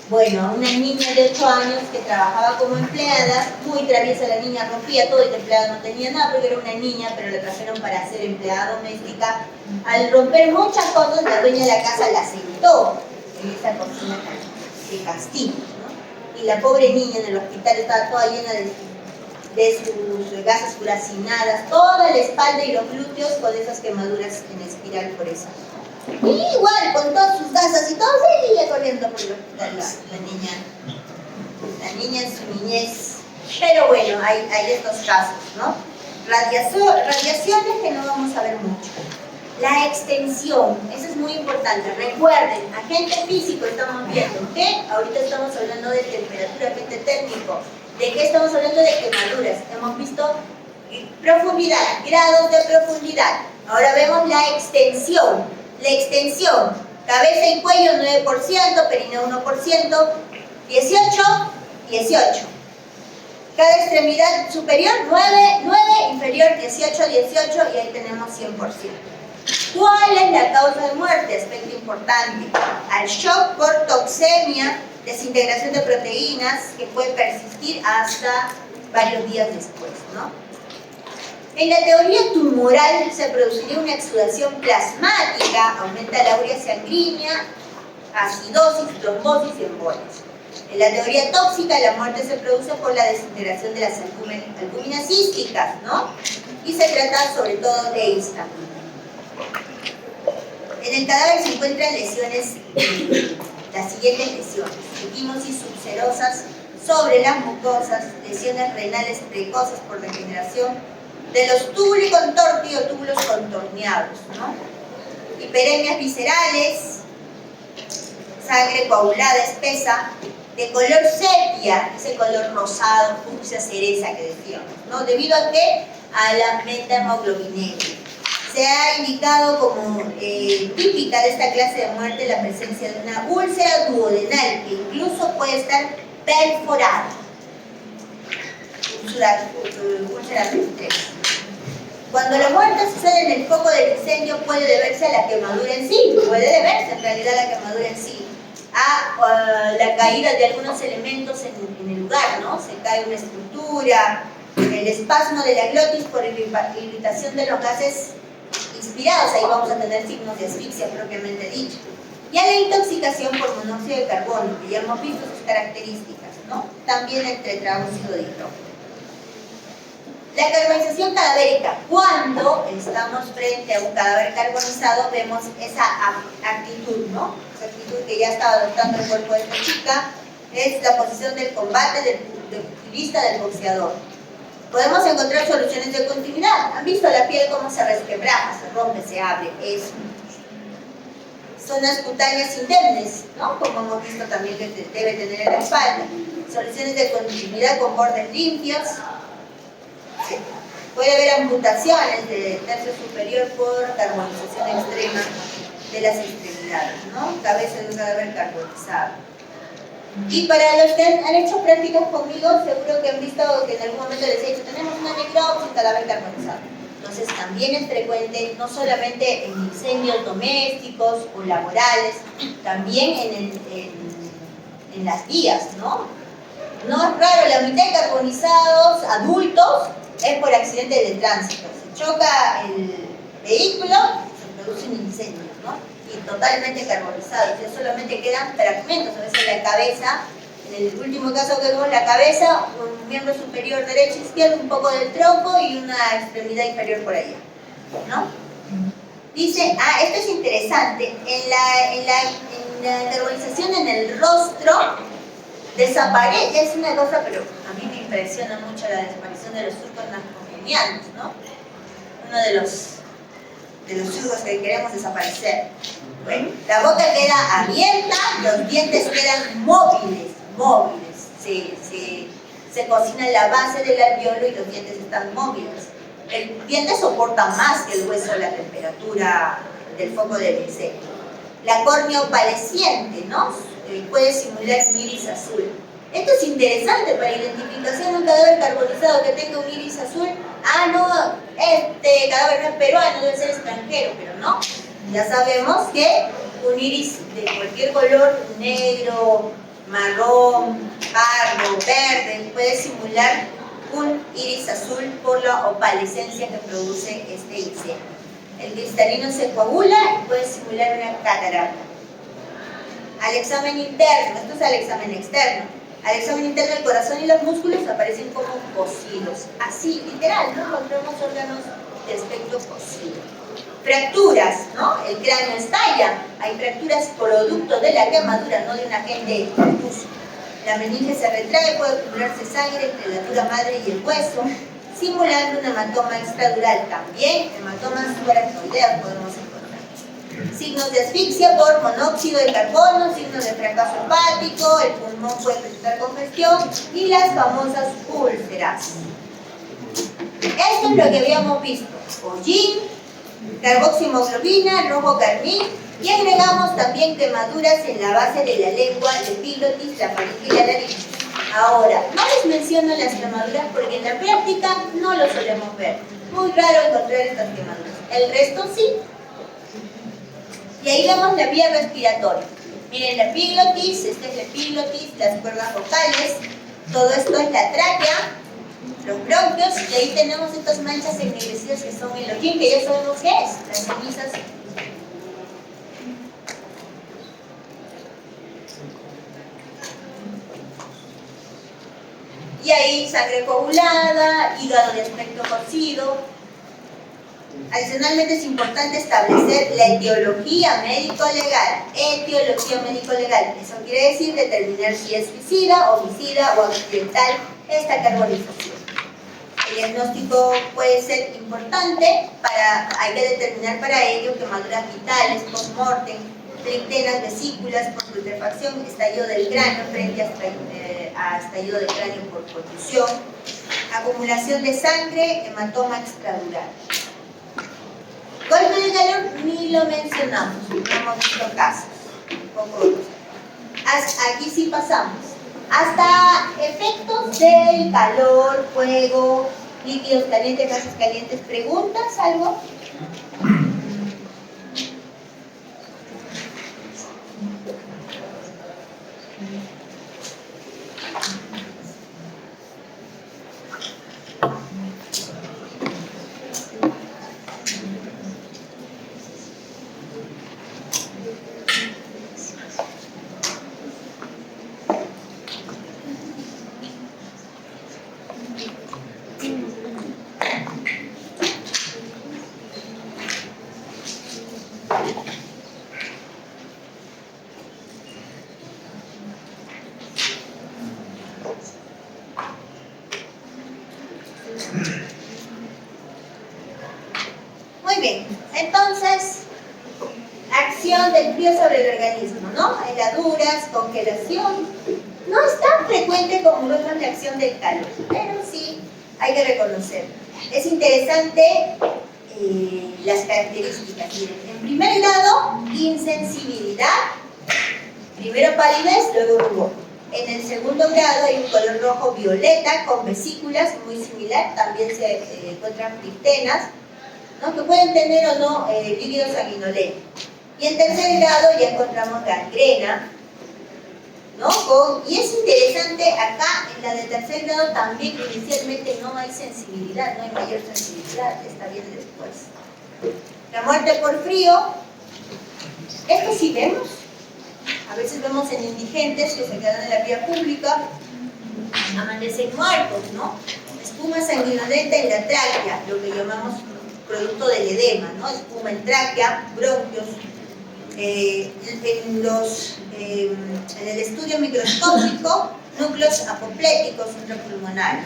Bueno, a una niña de 8 años que trabajaba como empleada, muy traviesa la niña, rompía todo y la empleada no tenía nada porque era una niña, pero la trajeron para ser empleada doméstica. Al romper muchas cosas, la dueña de la casa la sentó en esa cocina de castigo, ¿no? Y la pobre niña en el hospital estaba toda llena de sus gasas furacinadas, toda la espalda y los glúteos con esas quemaduras en espiral por eso. Y igual, con todas sus gasas y todo, seguía corriendo por el hospital la niña en su niñez. Pero bueno, hay estos casos, ¿no? Radiaciones que no vamos a ver mucho. La extensión, eso es muy importante. Recuerden, agente físico estamos viendo, ¿qué? Ahorita estamos hablando de temperatura, agente térmico. ¿De qué estamos hablando? De quemaduras. Hemos visto profundidad, grados de profundidad. Ahora vemos la extensión. La extensión, cabeza y cuello 9%, perineo 1%, 18. Cada extremidad superior 9, inferior 18, y ahí tenemos 100%. ¿Cuál es la causa de muerte? Aspecto importante. Al shock por toxemia, desintegración de proteínas que puede persistir hasta varios días después, ¿no? En la teoría tumoral se produciría una exudación plasmática, aumenta la urea sanguínea, acidosis, trombosis y embolias. En la teoría tóxica, la muerte se produce por la desintegración de las albúminas císticas, ¿no? Y se trata sobre todo de histamina. En el cadáver se encuentran lesiones, las siguientes lesiones: equimosis subserosas sobre las mucosas, lesiones renales precoces por degeneración de los túbulos contorneados, ¿no? Hiperemias viscerales, sangre coagulada espesa, de color sepia, ese color rosado, fucsia, cereza que decíamos, ¿no? ¿Debido a qué? A la metamoglobinemia. Se ha indicado como típica de esta clase de muerte la presencia de una úlcera duodenal que incluso puede estar perforada. Úlcera perforada. Cuando la muerte sucede en el foco del incendio puede deberse a la quemadura en sí, puede deberse en realidad a la quemadura en sí, a la caída de algunos elementos en el lugar, ¿no? Se cae una estructura, el espasmo de la glotis por irritación de los gases inspirados, ahí vamos a tener signos de asfixia propiamente dicho, y a la intoxicación por monóxido de carbono, que ya hemos visto sus características, ¿no? También el tetráocido de hidrógeno. La carbonización cadavérica. Cuando estamos frente a un cadáver carbonizado vemos esa actitud, ¿no? Esa actitud que ya estaba adoptando el cuerpo de esta chica, es la posición del combate del utilista, del boxeador. Podemos encontrar soluciones de continuidad. ¿Han visto la piel cómo se resquebraja, se rompe, se abre? Eso. Zonas cutáneas indemnes, ¿no? Como hemos visto también que debe tener en la espalda. Soluciones de continuidad con bordes limpios. Sí. Puede haber amputaciones de tercio superior por carbonización extrema de las extremidades, ¿no? Cabeza de un cadáver carbonizado. Y para los que han hecho prácticas conmigo, seguro que han visto que en algún momento les he dicho, tenemos una necropsia, un cadáver carbonizado. Entonces también es frecuente, no solamente en incendios domésticos o laborales, también en las vías, ¿no? No es raro, la mitad de carbonizados adultos es por accidente de tránsito. Se choca el vehículo, se produce un incendio, ¿no? y totalmente carbonizados, ya solamente quedan fragmentos, a veces la cabeza, en el último caso que vemos la cabeza, un miembro superior derecho, izquierdo, un poco del tronco y una extremidad inferior por allá, ¿no? Dice, esto es interesante, en la carbonización en el rostro desaparece, es una cosa, pero a mí me impresiona mucho la desaparición de los surcos nasogenianos, ¿no? Uno de los surcos que queremos desaparecer. Bueno, la boca queda abierta, los dientes quedan móviles, se cocina la base del alveolo y los dientes están móviles. El diente soporta más que el hueso la temperatura del foco del insecto. La córnea opalesciente, ¿no? Puede simular un iris azul. Esto es interesante para identificación de un cadáver carbonizado que tenga un iris azul. No, este cadáver no es peruano, debe ser extranjero, pero no. Ya sabemos que un iris de cualquier color, negro, marrón, pardo, verde, puede simular un iris azul por la opalescencia que produce este insecto. El cristalino se coagula y puede simular una catarata. Al examen interno, esto es al examen externo. Al examen interno, el corazón y los músculos aparecen como cocidos. Así, literal, ¿no? Encontramos órganos de aspecto cocido. Fracturas, ¿no? El cráneo estalla. Hay fracturas producto de la quemadura, no de un agente difuso. La meninge se retrae, puede acumularse sangre entre la dura madre y el hueso, simulando un hematoma extradural. También hematomas subaracnoideas podemos encontrar. Signos de asfixia por monóxido de carbono, signos de fracaso hepático, el pulmón puede presentar congestión y las famosas úlceras. Esto es lo que habíamos visto: hollín, carboximoglobina, rojo carmín, y agregamos también quemaduras en la base de la lengua, el epiglotis, la faringe y la nariz. Ahora, no les menciono las quemaduras porque en la práctica no lo solemos ver. Muy raro encontrar estas quemaduras. El resto sí. Y ahí vemos la vía respiratoria. Miren, la epiglotis, esta es la epiglotis, las cuerdas vocales, todo esto es la tráquea, los bronquios, y ahí tenemos estas manchas ennegrecidas que son el hollín, que ya sabemos qué es, las cenizas. Y ahí sangre coagulada, hígado de aspecto cocido. Adicionalmente es importante establecer la etiología médico-legal. Etiología médico-legal. Eso quiere decir determinar si es suicida, homicida o accidental esta carbonización. El diagnóstico puede ser importante, hay que determinar para ello quemaduras vitales, post-mortem, trictenas, vesículas por putrefacción, estallido del cráneo frente a estallido del cráneo por contusión, acumulación de sangre, hematoma extradural. Golpe de calor ni lo mencionamos, no hemos visto casos. Aquí sí pasamos. Hasta efectos del calor, fuego, líquidos calientes, gases calientes. ¿Preguntas? ¿Algo? Muy bien, entonces, acción del frío sobre el organismo, ¿no? Heladuras, congelación. No es tan frecuente como vemos la acción del calor, pero sí hay que reconocer. Es interesante las características. Miren, en primer grado, insensibilidad. Primero palidez, luego rubor. En el segundo grado hay un color rojo violeta con vesículas, muy similar. También se encuentran trictenas, ¿no? Que pueden tener o no líquido sanguinolento. Y en tercer grado ya encontramos gangrena, ¿no? Y es interesante, acá en la de tercer grado también inicialmente no hay sensibilidad, no hay mayor sensibilidad, está bien después. La muerte por frío, Esto sí vemos. A veces vemos en indigentes que se quedan en la vía pública, amanecen muertos, ¿no? Espuma sanguinolenta en la tráquea, lo que llamamos producto del edema, ¿no? Espuma en tráquea, bronquios. En el estudio microscópico, núcleos apopléticos intrapulmonares.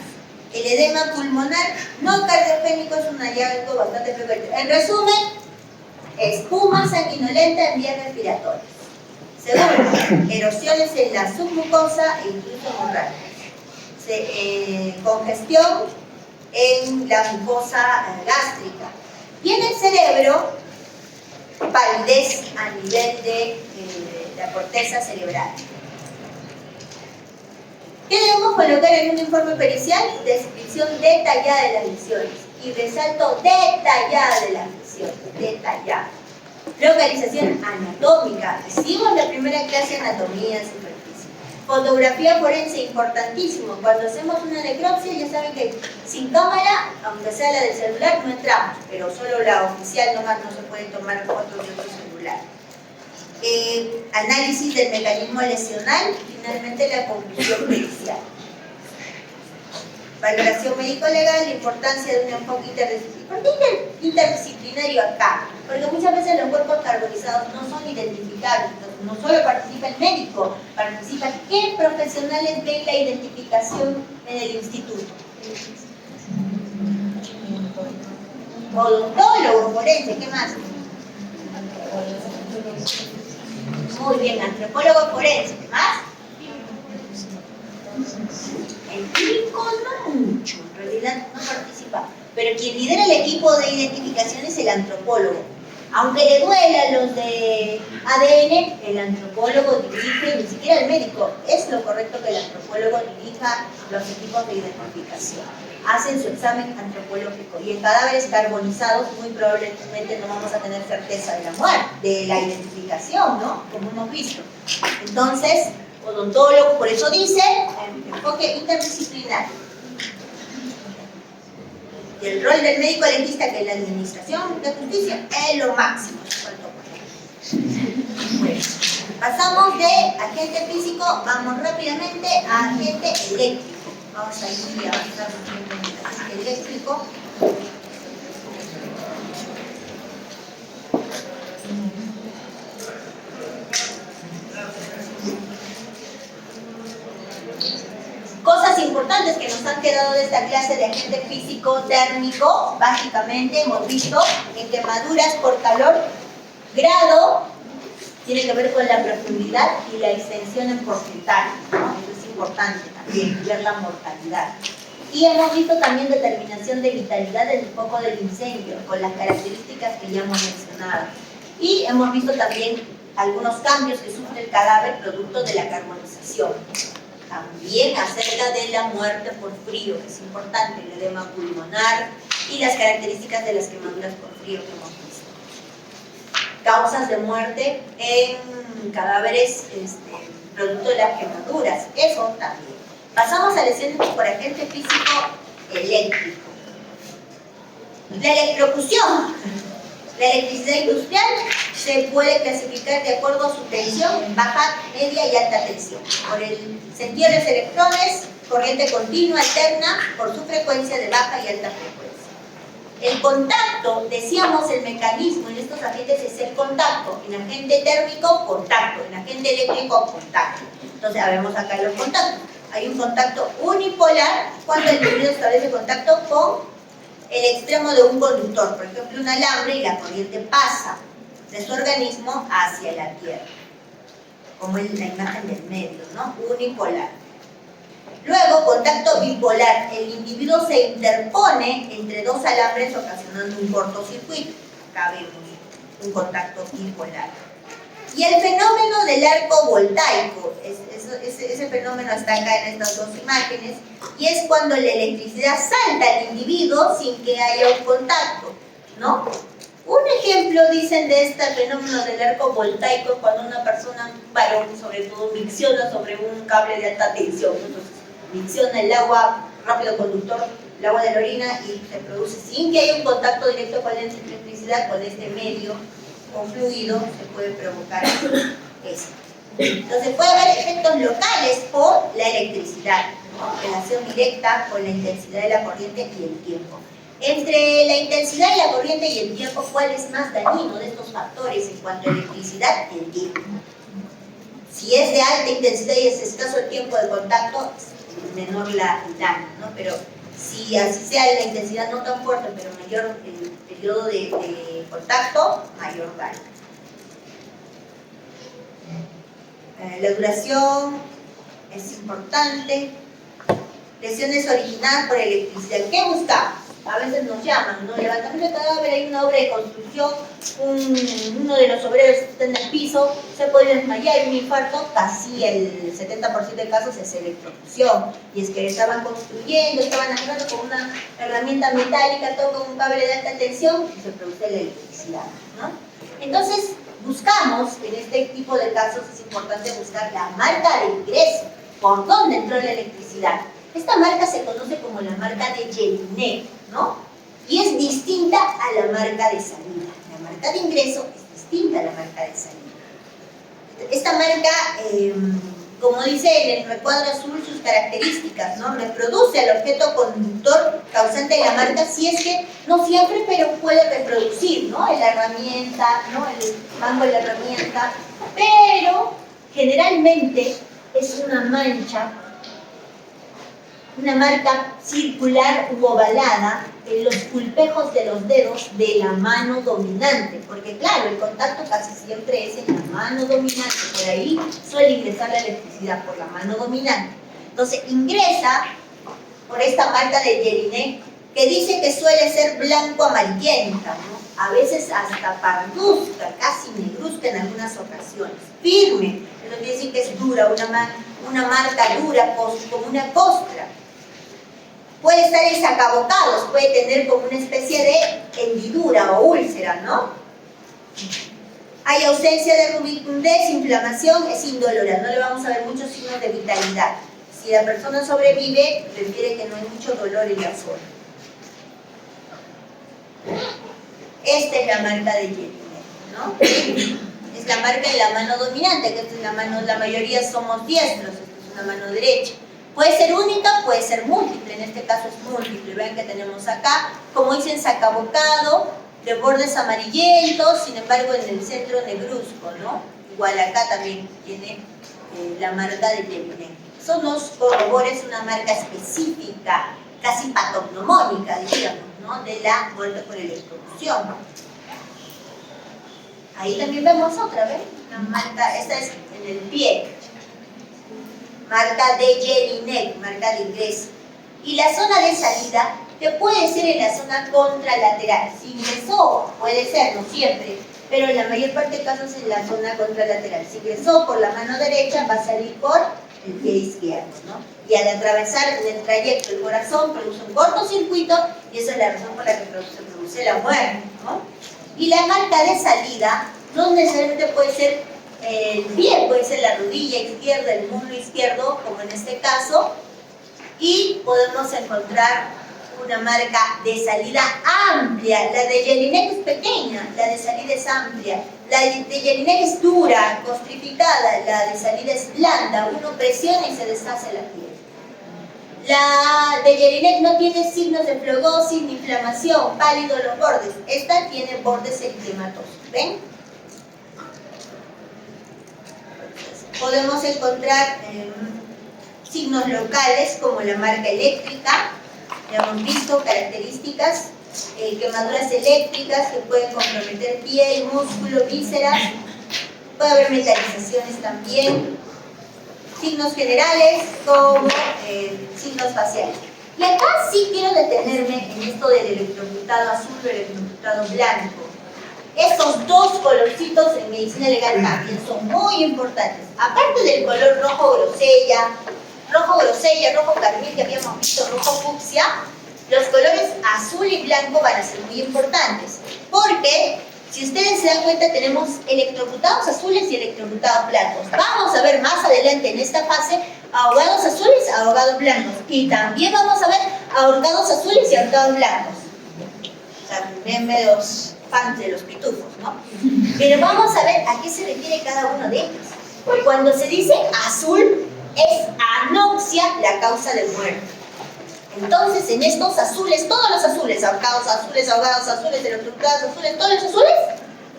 El edema pulmonar no cardiogénico es un hallazgo bastante frecuente. En resumen, espuma sanguinolenta en vías respiratorias. Segundo, erosiones en la submucosa e incluso hemorragias. Congestión en la mucosa gástrica. Y en el cerebro, palidez a nivel de la corteza cerebral. ¿Qué debemos colocar en un informe pericial? Descripción detallada de las lesiones. Y resalto detallada de las lesiones. Detallada. Localización anatómica. Hicimos la primera clase de anatomía superficie. Fotografía forense, importantísimo. Cuando hacemos una necropsia, ya saben que sin cámara, aunque sea la del celular, no entramos. Pero solo la oficial nomás no se puede tomar fotos de otro celular. Análisis del mecanismo lesional y finalmente la conclusión pericial. Valoración médico-legal, la importancia de un enfoque interdisciplinario. ¿Por qué interdisciplinario acá? Porque muchas veces los cuerpos carbonizados no son identificables. Entonces, no solo participa el médico, participa qué profesionales ven la identificación en el instituto. Odontólogo, forense, ¿qué más? Muy bien, antropólogo forense, ¿qué más? El clínico no mucho, en realidad no participa, pero quien lidera el equipo de identificación es el antropólogo. Aunque le duela a los de ADN, el antropólogo dirige, ni siquiera el médico, es lo correcto que el antropólogo dirija los equipos de identificación. Hacen su examen antropológico y en cadáveres carbonizados muy probablemente no vamos a tener certeza de la muerte, de la identificación, ¿no? Como hemos visto. Entonces, odontólogo, por eso dice, enfoque interdisciplinario. Y el rol del médico legista, que es la administración de justicia, es lo máximo. Bueno, pasamos de agente físico, vamos rápidamente a agente eléctrico. Vamos a ir a avanzar en el agente eléctrico. Cosas importantes que nos han quedado de esta clase de agente físico térmico, básicamente hemos visto en quemaduras por calor, grado, tiene que ver con la profundidad y la extensión en porcentaje, ¿no? Eso es importante también, ver la mortalidad. Y hemos visto también determinación de vitalidad del foco del incendio, con las características que ya hemos mencionado. Y hemos visto también algunos cambios que sufre el cadáver producto de la carbonización. También acerca de la muerte por frío, que es importante, el edema pulmonar y las características de las quemaduras por frío que hemos visto. Causas de muerte en cadáveres producto de las quemaduras, eso también. Pasamos a lesiones por agente físico eléctrico. La electrocución. La electricidad industrial se puede clasificar de acuerdo a su tensión en baja, media y alta tensión. Por el sentido de los electrones, corriente continua, alterna, por su frecuencia de baja y alta frecuencia. El contacto, decíamos, el mecanismo en estos agentes es el contacto. En agente térmico, contacto. En agente eléctrico, contacto. Entonces, vemos acá los contactos. Hay un contacto unipolar cuando el individuo establece contacto con el extremo de un conductor, por ejemplo un alambre, y la corriente pasa de su organismo hacia la tierra, como en la imagen del medio, ¿no? Unipolar. Luego, contacto bipolar, el individuo se interpone entre dos alambres ocasionando un cortocircuito. Acá vemos un contacto bipolar. Y el fenómeno del arco voltaico, ese fenómeno está acá en estas dos imágenes, y es cuando la electricidad salta al individuo sin que haya un contacto, ¿no? Un ejemplo, dicen, de este fenómeno del arco voltaico es cuando una persona, un varón sobre todo, micciona sobre un cable de alta tensión. Entonces, micciona el agua, rápido conductor, el agua de la orina, y se produce sin que haya un contacto directo con la electricidad, con este medio o fluido se puede provocar esto. Entonces puede haber efectos locales por la electricidad, ¿no? Relación directa con la intensidad de la corriente y el tiempo. Entre la intensidad de la corriente y el tiempo, ¿cuál es más dañino de estos factores en cuanto a electricidad? El tiempo. Si es de alta intensidad y es escaso el tiempo de contacto, es menor el daño, ¿no? Pero si así sea la intensidad no tan fuerte, pero mayor el periodo de contacto, mayor daño. La duración es importante. Lesiones originadas por electricidad. ¿Qué buscamos? A veces nos llaman, ¿no? Levantamiento de cadáver, hay una obra de construcción, uno de los obreros está en el piso, se puede desmayar, un infarto, casi el 70% de casos es electrocución. Y es que estaban construyendo, estaban agarrando con una herramienta metálica, todo con un cable de alta tensión y se produce la electricidad, ¿no? Entonces, buscamos, en este tipo de casos es importante buscar la marca de ingreso, por dónde entró la electricidad. Esta marca se conoce como la marca de Jelinek, ¿no? Y es distinta a la marca de salida. La marca de ingreso es distinta a la marca de salida. Esta marca, como dice en el recuadro azul, sus características, ¿no? Reproduce al objeto conductor causante de la marca, si es que, no siempre, pero puede reproducir, ¿no? La herramienta, ¿no? El mango de la herramienta, pero generalmente es una mancha, una marca circular u ovalada en los pulpejos de los dedos de la mano dominante, porque claro, el contacto casi siempre es en la mano dominante, por ahí suele ingresar la electricidad por la mano dominante. Entonces ingresa por esta marca de Jelinek, que dice que suele ser blanco amarillenta, ¿no? A veces hasta parduzca, casi negruzca en algunas ocasiones, firme, eso quiere decir que es dura, una marca dura, como una costra. Puede estar ensacabotados, puede tener como una especie de hendidura o úlcera, ¿no? Hay ausencia de rubicundez, inflamación, es indolora, no le vamos a ver muchos signos de vitalidad. Si la persona sobrevive, refiere que no hay mucho dolor en la zona. Esta es la marca de Jelinek, ¿no? Es la marca de la mano dominante, que esta es la mano, la mayoría somos diestros, esta es una mano derecha. Puede ser única, puede ser múltiple, en este caso es múltiple. Vean que tenemos acá, como dicen, sacabocado, de bordes amarillentos, sin embargo en el centro negruzco, ¿no? Igual acá también tiene la marca de Jelinek. Eso nos corrobora, es una marca específica, casi patognomónica, diríamos, ¿no? De la muerte por electrocución. Ahí también vemos otra vez, una marca, esta es en el pie. Marca de Jelinek, marca de ingreso. Y la zona de salida, que puede ser en la zona contralateral. Si ingresó, puede ser, no siempre, pero en la mayor parte de casos en la zona contralateral. Si ingresó por la mano derecha, va a salir por el pie izquierdo, ¿no? Y al atravesar en el trayecto el corazón, produce un cortocircuito, y esa es la razón por la que se produce la muerte, ¿no? Y la marca de salida, no necesariamente puede ser el pie, puede ser la rodilla izquierda, el muslo izquierdo, como en este caso, y podemos encontrar una marca de salida amplia. La de Jelinek es pequeña, la de salida es amplia. La de Jelinek es dura, costrificada, la de salida es blanda, uno presiona y se deshace la piel. La de Jelinek no tiene signos de flegosis ni inflamación, pálido los bordes. Esta tiene bordes eritematosos, ¿ven? Podemos encontrar signos locales como la marca eléctrica, ya hemos visto características, quemaduras eléctricas que pueden comprometer piel, músculo, vísceras, puede haber metalizaciones también, signos generales como signos faciales. Y acá sí quiero detenerme en esto del electrocutado azul o electrocutado blanco. Estos dos colorcitos en medicina legal también son muy importantes. Aparte del color rojo grosella, rojo carmín que habíamos visto, rojo fucsia, los colores azul y blanco van a ser muy importantes. Porque, si ustedes se dan cuenta, tenemos electrocutados azules y electrocutados blancos. Vamos a ver más adelante en esta fase ahogados azules, ahogados blancos. Y también vamos a ver ahorcados azules y ahorcados blancos. O sea, medios fans de los pitufos, ¿no? Pero vamos a ver a qué se refiere cada uno de ellos. Cuando se dice azul, es anoxia la causa de muerte. Entonces, en estos azules, todos los azules, ahogados azules, electrocutados azules, todos los azules,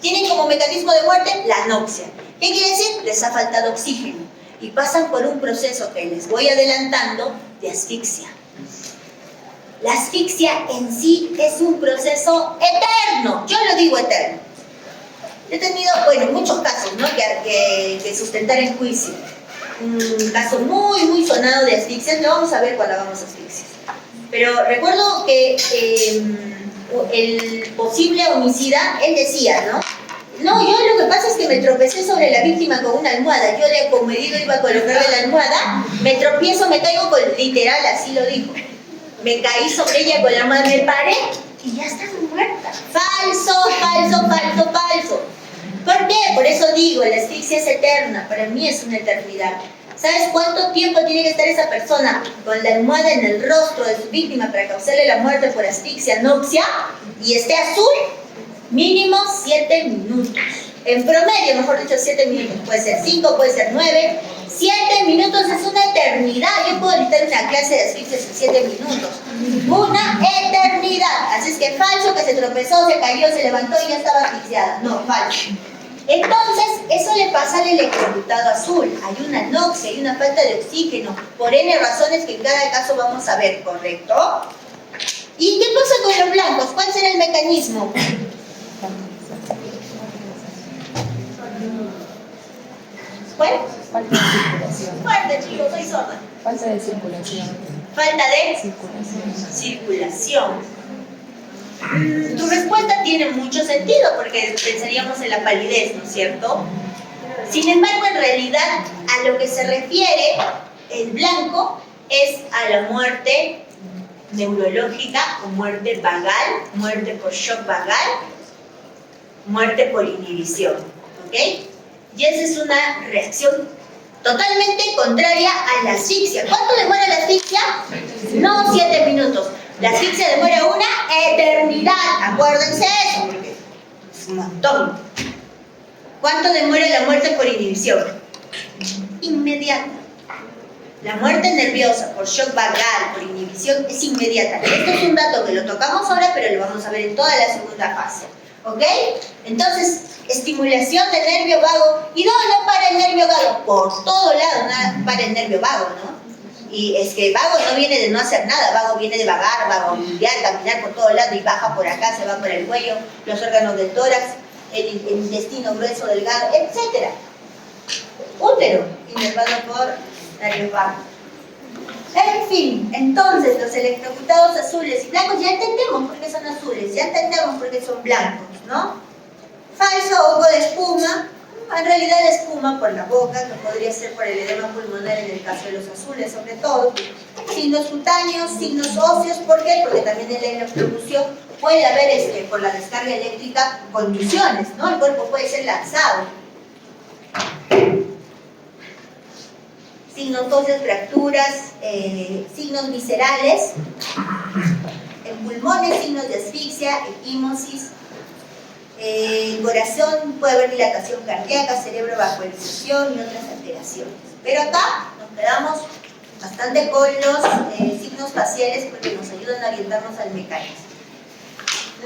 tienen como mecanismo de muerte la anoxia. ¿Qué quiere decir? Les ha faltado oxígeno y pasan por un proceso que les voy adelantando de asfixia. La asfixia en sí es un proceso eterno, yo lo digo eterno. He tenido, bueno, muchos casos, ¿no?, que sustentar en juicio. Un caso muy sonado de asfixia, lo vamos a ver cuando hagamos asfixias. Pero recuerdo que el posible homicida, él decía, ¿no? No, yo lo que pasa es que me tropecé sobre la víctima con una almohada. Yo de comedido iba a colocarle la almohada, me tropiezo, me caigo con, literal, así lo dijo. Me caí sobre ella con la almohada, me paré y ya estaba muerta. Falso. ¿Por qué? Por eso digo, la asfixia es eterna, para mí es una eternidad. ¿Sabes cuánto tiempo tiene que estar esa persona con la almohada en el rostro de su víctima para causarle la muerte por asfixia, anoxia, y esté azul? Mínimo 7 minutos. En promedio, mejor dicho, 7 minutos. Puede ser 5, puede ser 9. 7 minutos es una eternidad. Yo puedo dictar una clase de asfixias en 7 minutos. Una eternidad. Así es que falso que se tropezó, se cayó, se levantó y ya estaba asfixiada. No, falso. Entonces, eso le pasa al electrocutado azul. Hay una anoxia, hay una falta de oxígeno. Por N razones que en cada caso vamos a ver, ¿correcto? ¿Y qué pasa con los blancos? ¿Cuál será el mecanismo? ¿Cuál? Falta de circulación. Fuerte, chicos, soy sorda. Falta de circulación. Falta de Circulación. circulación. Tu respuesta tiene mucho sentido porque pensaríamos en la palidez, ¿no es cierto? Sin embargo, en realidad, a lo que se refiere el blanco es a la muerte neurológica o muerte vagal, muerte por shock vagal, muerte por inhibición, ¿ok? Y esa es una reacción totalmente contraria a la asfixia. ¿Cuánto demora la asfixia? No 7 minutos. La asfixia demora una eternidad. Acuérdense eso, porque es un montón. ¿Cuánto demora la muerte por inhibición? Inmediata. La muerte nerviosa por shock vagal, por inhibición, es inmediata. Esto es un dato que lo tocamos ahora, pero lo vamos a ver en toda la segunda fase. ¿Ok? Entonces, estimulación del nervio vago. ¿Y dónde para el nervio vago? Por todo lado, nada para el nervio vago, ¿no? Y es que vago no viene de no hacer nada, vago viene de vagar, vagabundear, caminar por todo lado y baja por acá, se va por el cuello, los órganos del tórax, el intestino grueso, delgado, etc. Útero, inervado por nervios vagos. En fin, entonces los electrocutados azules y blancos ya entendemos por qué son azules, ya entendemos por qué son blancos, ¿no? Falso, hongo de espuma. En realidad la espuma por la boca, que podría ser por el edema pulmonar en el caso de los azules sobre todo. Signos cutáneos, signos óseos, ¿por qué? Porque también en la electrocución puede haber, por la descarga eléctrica, contusiones, ¿no? El cuerpo puede ser lanzado. Signos óseos, fracturas, signos viscerales, en pulmones, signos de asfixia, equimosis. Corazón, puede haber dilatación cardíaca, cerebro bajo presión y otras alteraciones. Pero acá nos quedamos bastante con los signos faciales porque nos ayudan a orientarnos al mecanismo.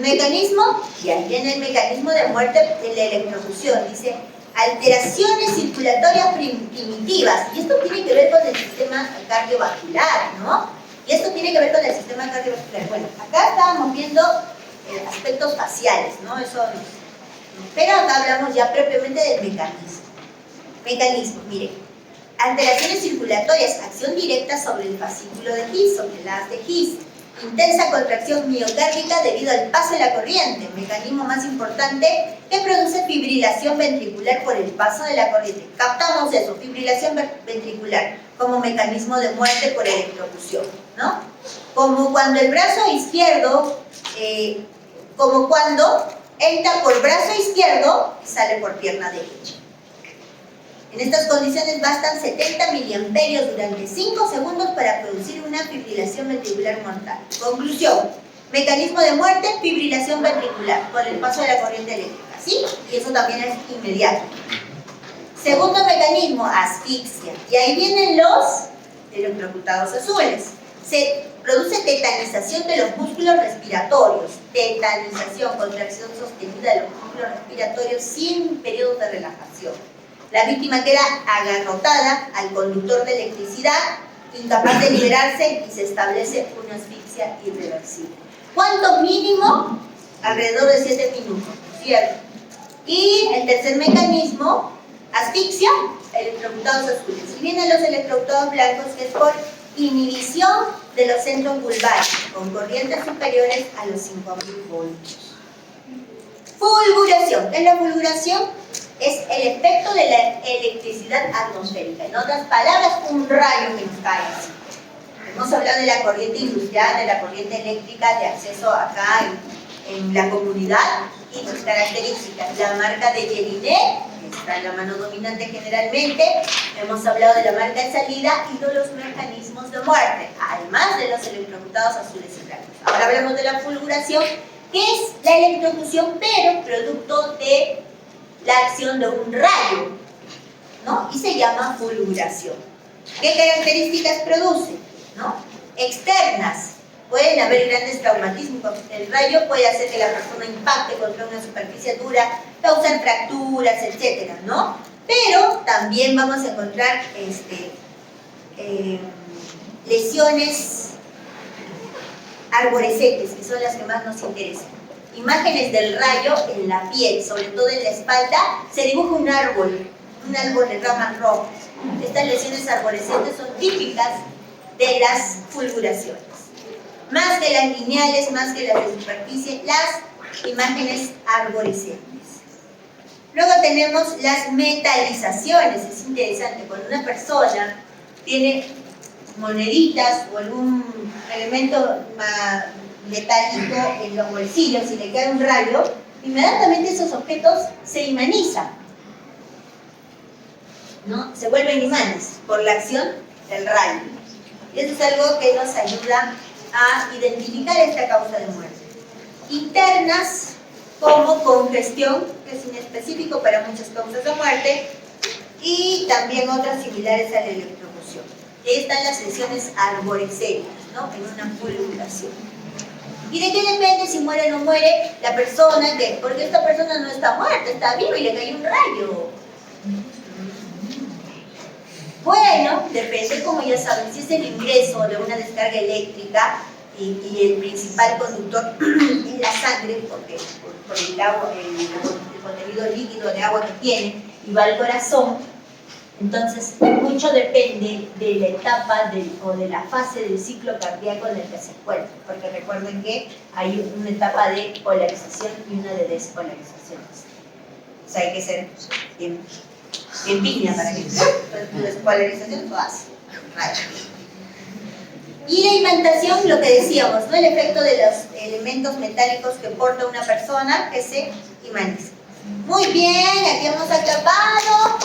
Mecanismo, y ahí viene el mecanismo de muerte de la electrocución. Dice, alteraciones circulatorias primitivas. Y esto tiene que ver con el sistema cardiovascular, ¿no? Y esto tiene que ver con el sistema cardiovascular. Bueno, acá estábamos viendo aspectos faciales, ¿no? Pero acá hablamos ya propiamente del mecanismo. Mecanismo, mire. Alteraciones circulatorias, acción directa sobre el fascículo de His, sobre el haz de His. Intensa contracción miocárdica debido al paso de la corriente, mecanismo más importante que produce fibrilación ventricular por el paso de la corriente. Captamos eso, fibrilación ventricular, como mecanismo de muerte por electrocución, ¿no? Como cuando el brazo izquierdo, como cuando entra por brazo izquierdo y sale por pierna derecha. En estas condiciones bastan 70 miliamperios durante 5 segundos para producir una fibrilación ventricular mortal. Conclusión. Mecanismo de muerte, fibrilación ventricular por el paso de la corriente eléctrica. ¿sí? Y eso también es inmediato. Segundo mecanismo, asfixia. Y ahí vienen los electrocutados azules. Se produce tetanización de los músculos respiratorios. Tetanización, contracción sostenida de los músculos respiratorios sin periodos de relajación. La víctima queda agarrotada al conducto de electricidad, incapaz de liberarse, y se establece una asfixia irreversible. ¿Cuánto mínimo? Alrededor de 7 minutos, ¿cierto? Y el tercer mecanismo, asfixia, electrocutados azules. Y vienen los electrocutados blancos, que es por inhibición de los centros vulvares, con corrientes superiores a los 5000 voltios. Fulguración. ¿Qué es la fulguración? Es el efecto de la electricidad atmosférica. En otras palabras, un rayo que nos cae así. Hemos hablado de la corriente industrial, de la corriente eléctrica de acceso acá en la comunidad y sus características. La marca de Jelinek, que está en la mano dominante generalmente. Hemos hablado de la marca de salida y de los mecanismos de muerte, además de los electrocutados azules y blancos. Ahora hablamos de la fulguración, que es la electrocución, pero producto de la acción de un rayo, ¿no? Y se llama fulguración. ¿Qué características produce? ¿No? Externas. Pueden haber grandes traumatismos. El rayo puede hacer que la persona impacte contra una superficie dura, causar fracturas, etcétera, ¿no? Pero también vamos a encontrar lesiones arborescentes, que son las que más nos interesan. Imágenes del rayo en la piel, sobre todo en la espalda, se dibuja un árbol de ramas rojas. Estas lesiones arborescentes son típicas de las fulguraciones. Más que las lineales, más que las de superficie, las imágenes arborescentes. Luego tenemos las metalizaciones. Es interesante, cuando una persona tiene moneditas o algún elemento metálico en los bolsillos y le cae un rayo, inmediatamente esos objetos se imanizan, ¿no? Se vuelven imanes por la acción del rayo. Y eso es algo que nos ayuda a identificar esta causa de muerte. Internas, como congestión, que es inespecífico para muchas causas de muerte, y también otras similares a la electrocución. Ahí están las lesiones arborescentes, ¿no? En una fulguración. ¿Y de qué depende si muere o no muere la persona? Porque esta persona no está muerta, está viva y le cayó un rayo. Bueno, depende, como ya saben, si es el ingreso de una descarga eléctrica y el principal conductor es la sangre, porque por el agua, el contenido líquido de agua que tiene, y va al corazón. Entonces, mucho depende de la etapa o de la fase del ciclo cardíaco en el que se encuentra, porque recuerden que hay una etapa de polarización y una de despolarización. O sea, hay que ser bien piña para que la despolarización lo hace. Y la imantación, lo que decíamos, ¿no? El efecto de los elementos metálicos que porta una persona que se imaniza. Muy bien, aquí hemos acabado.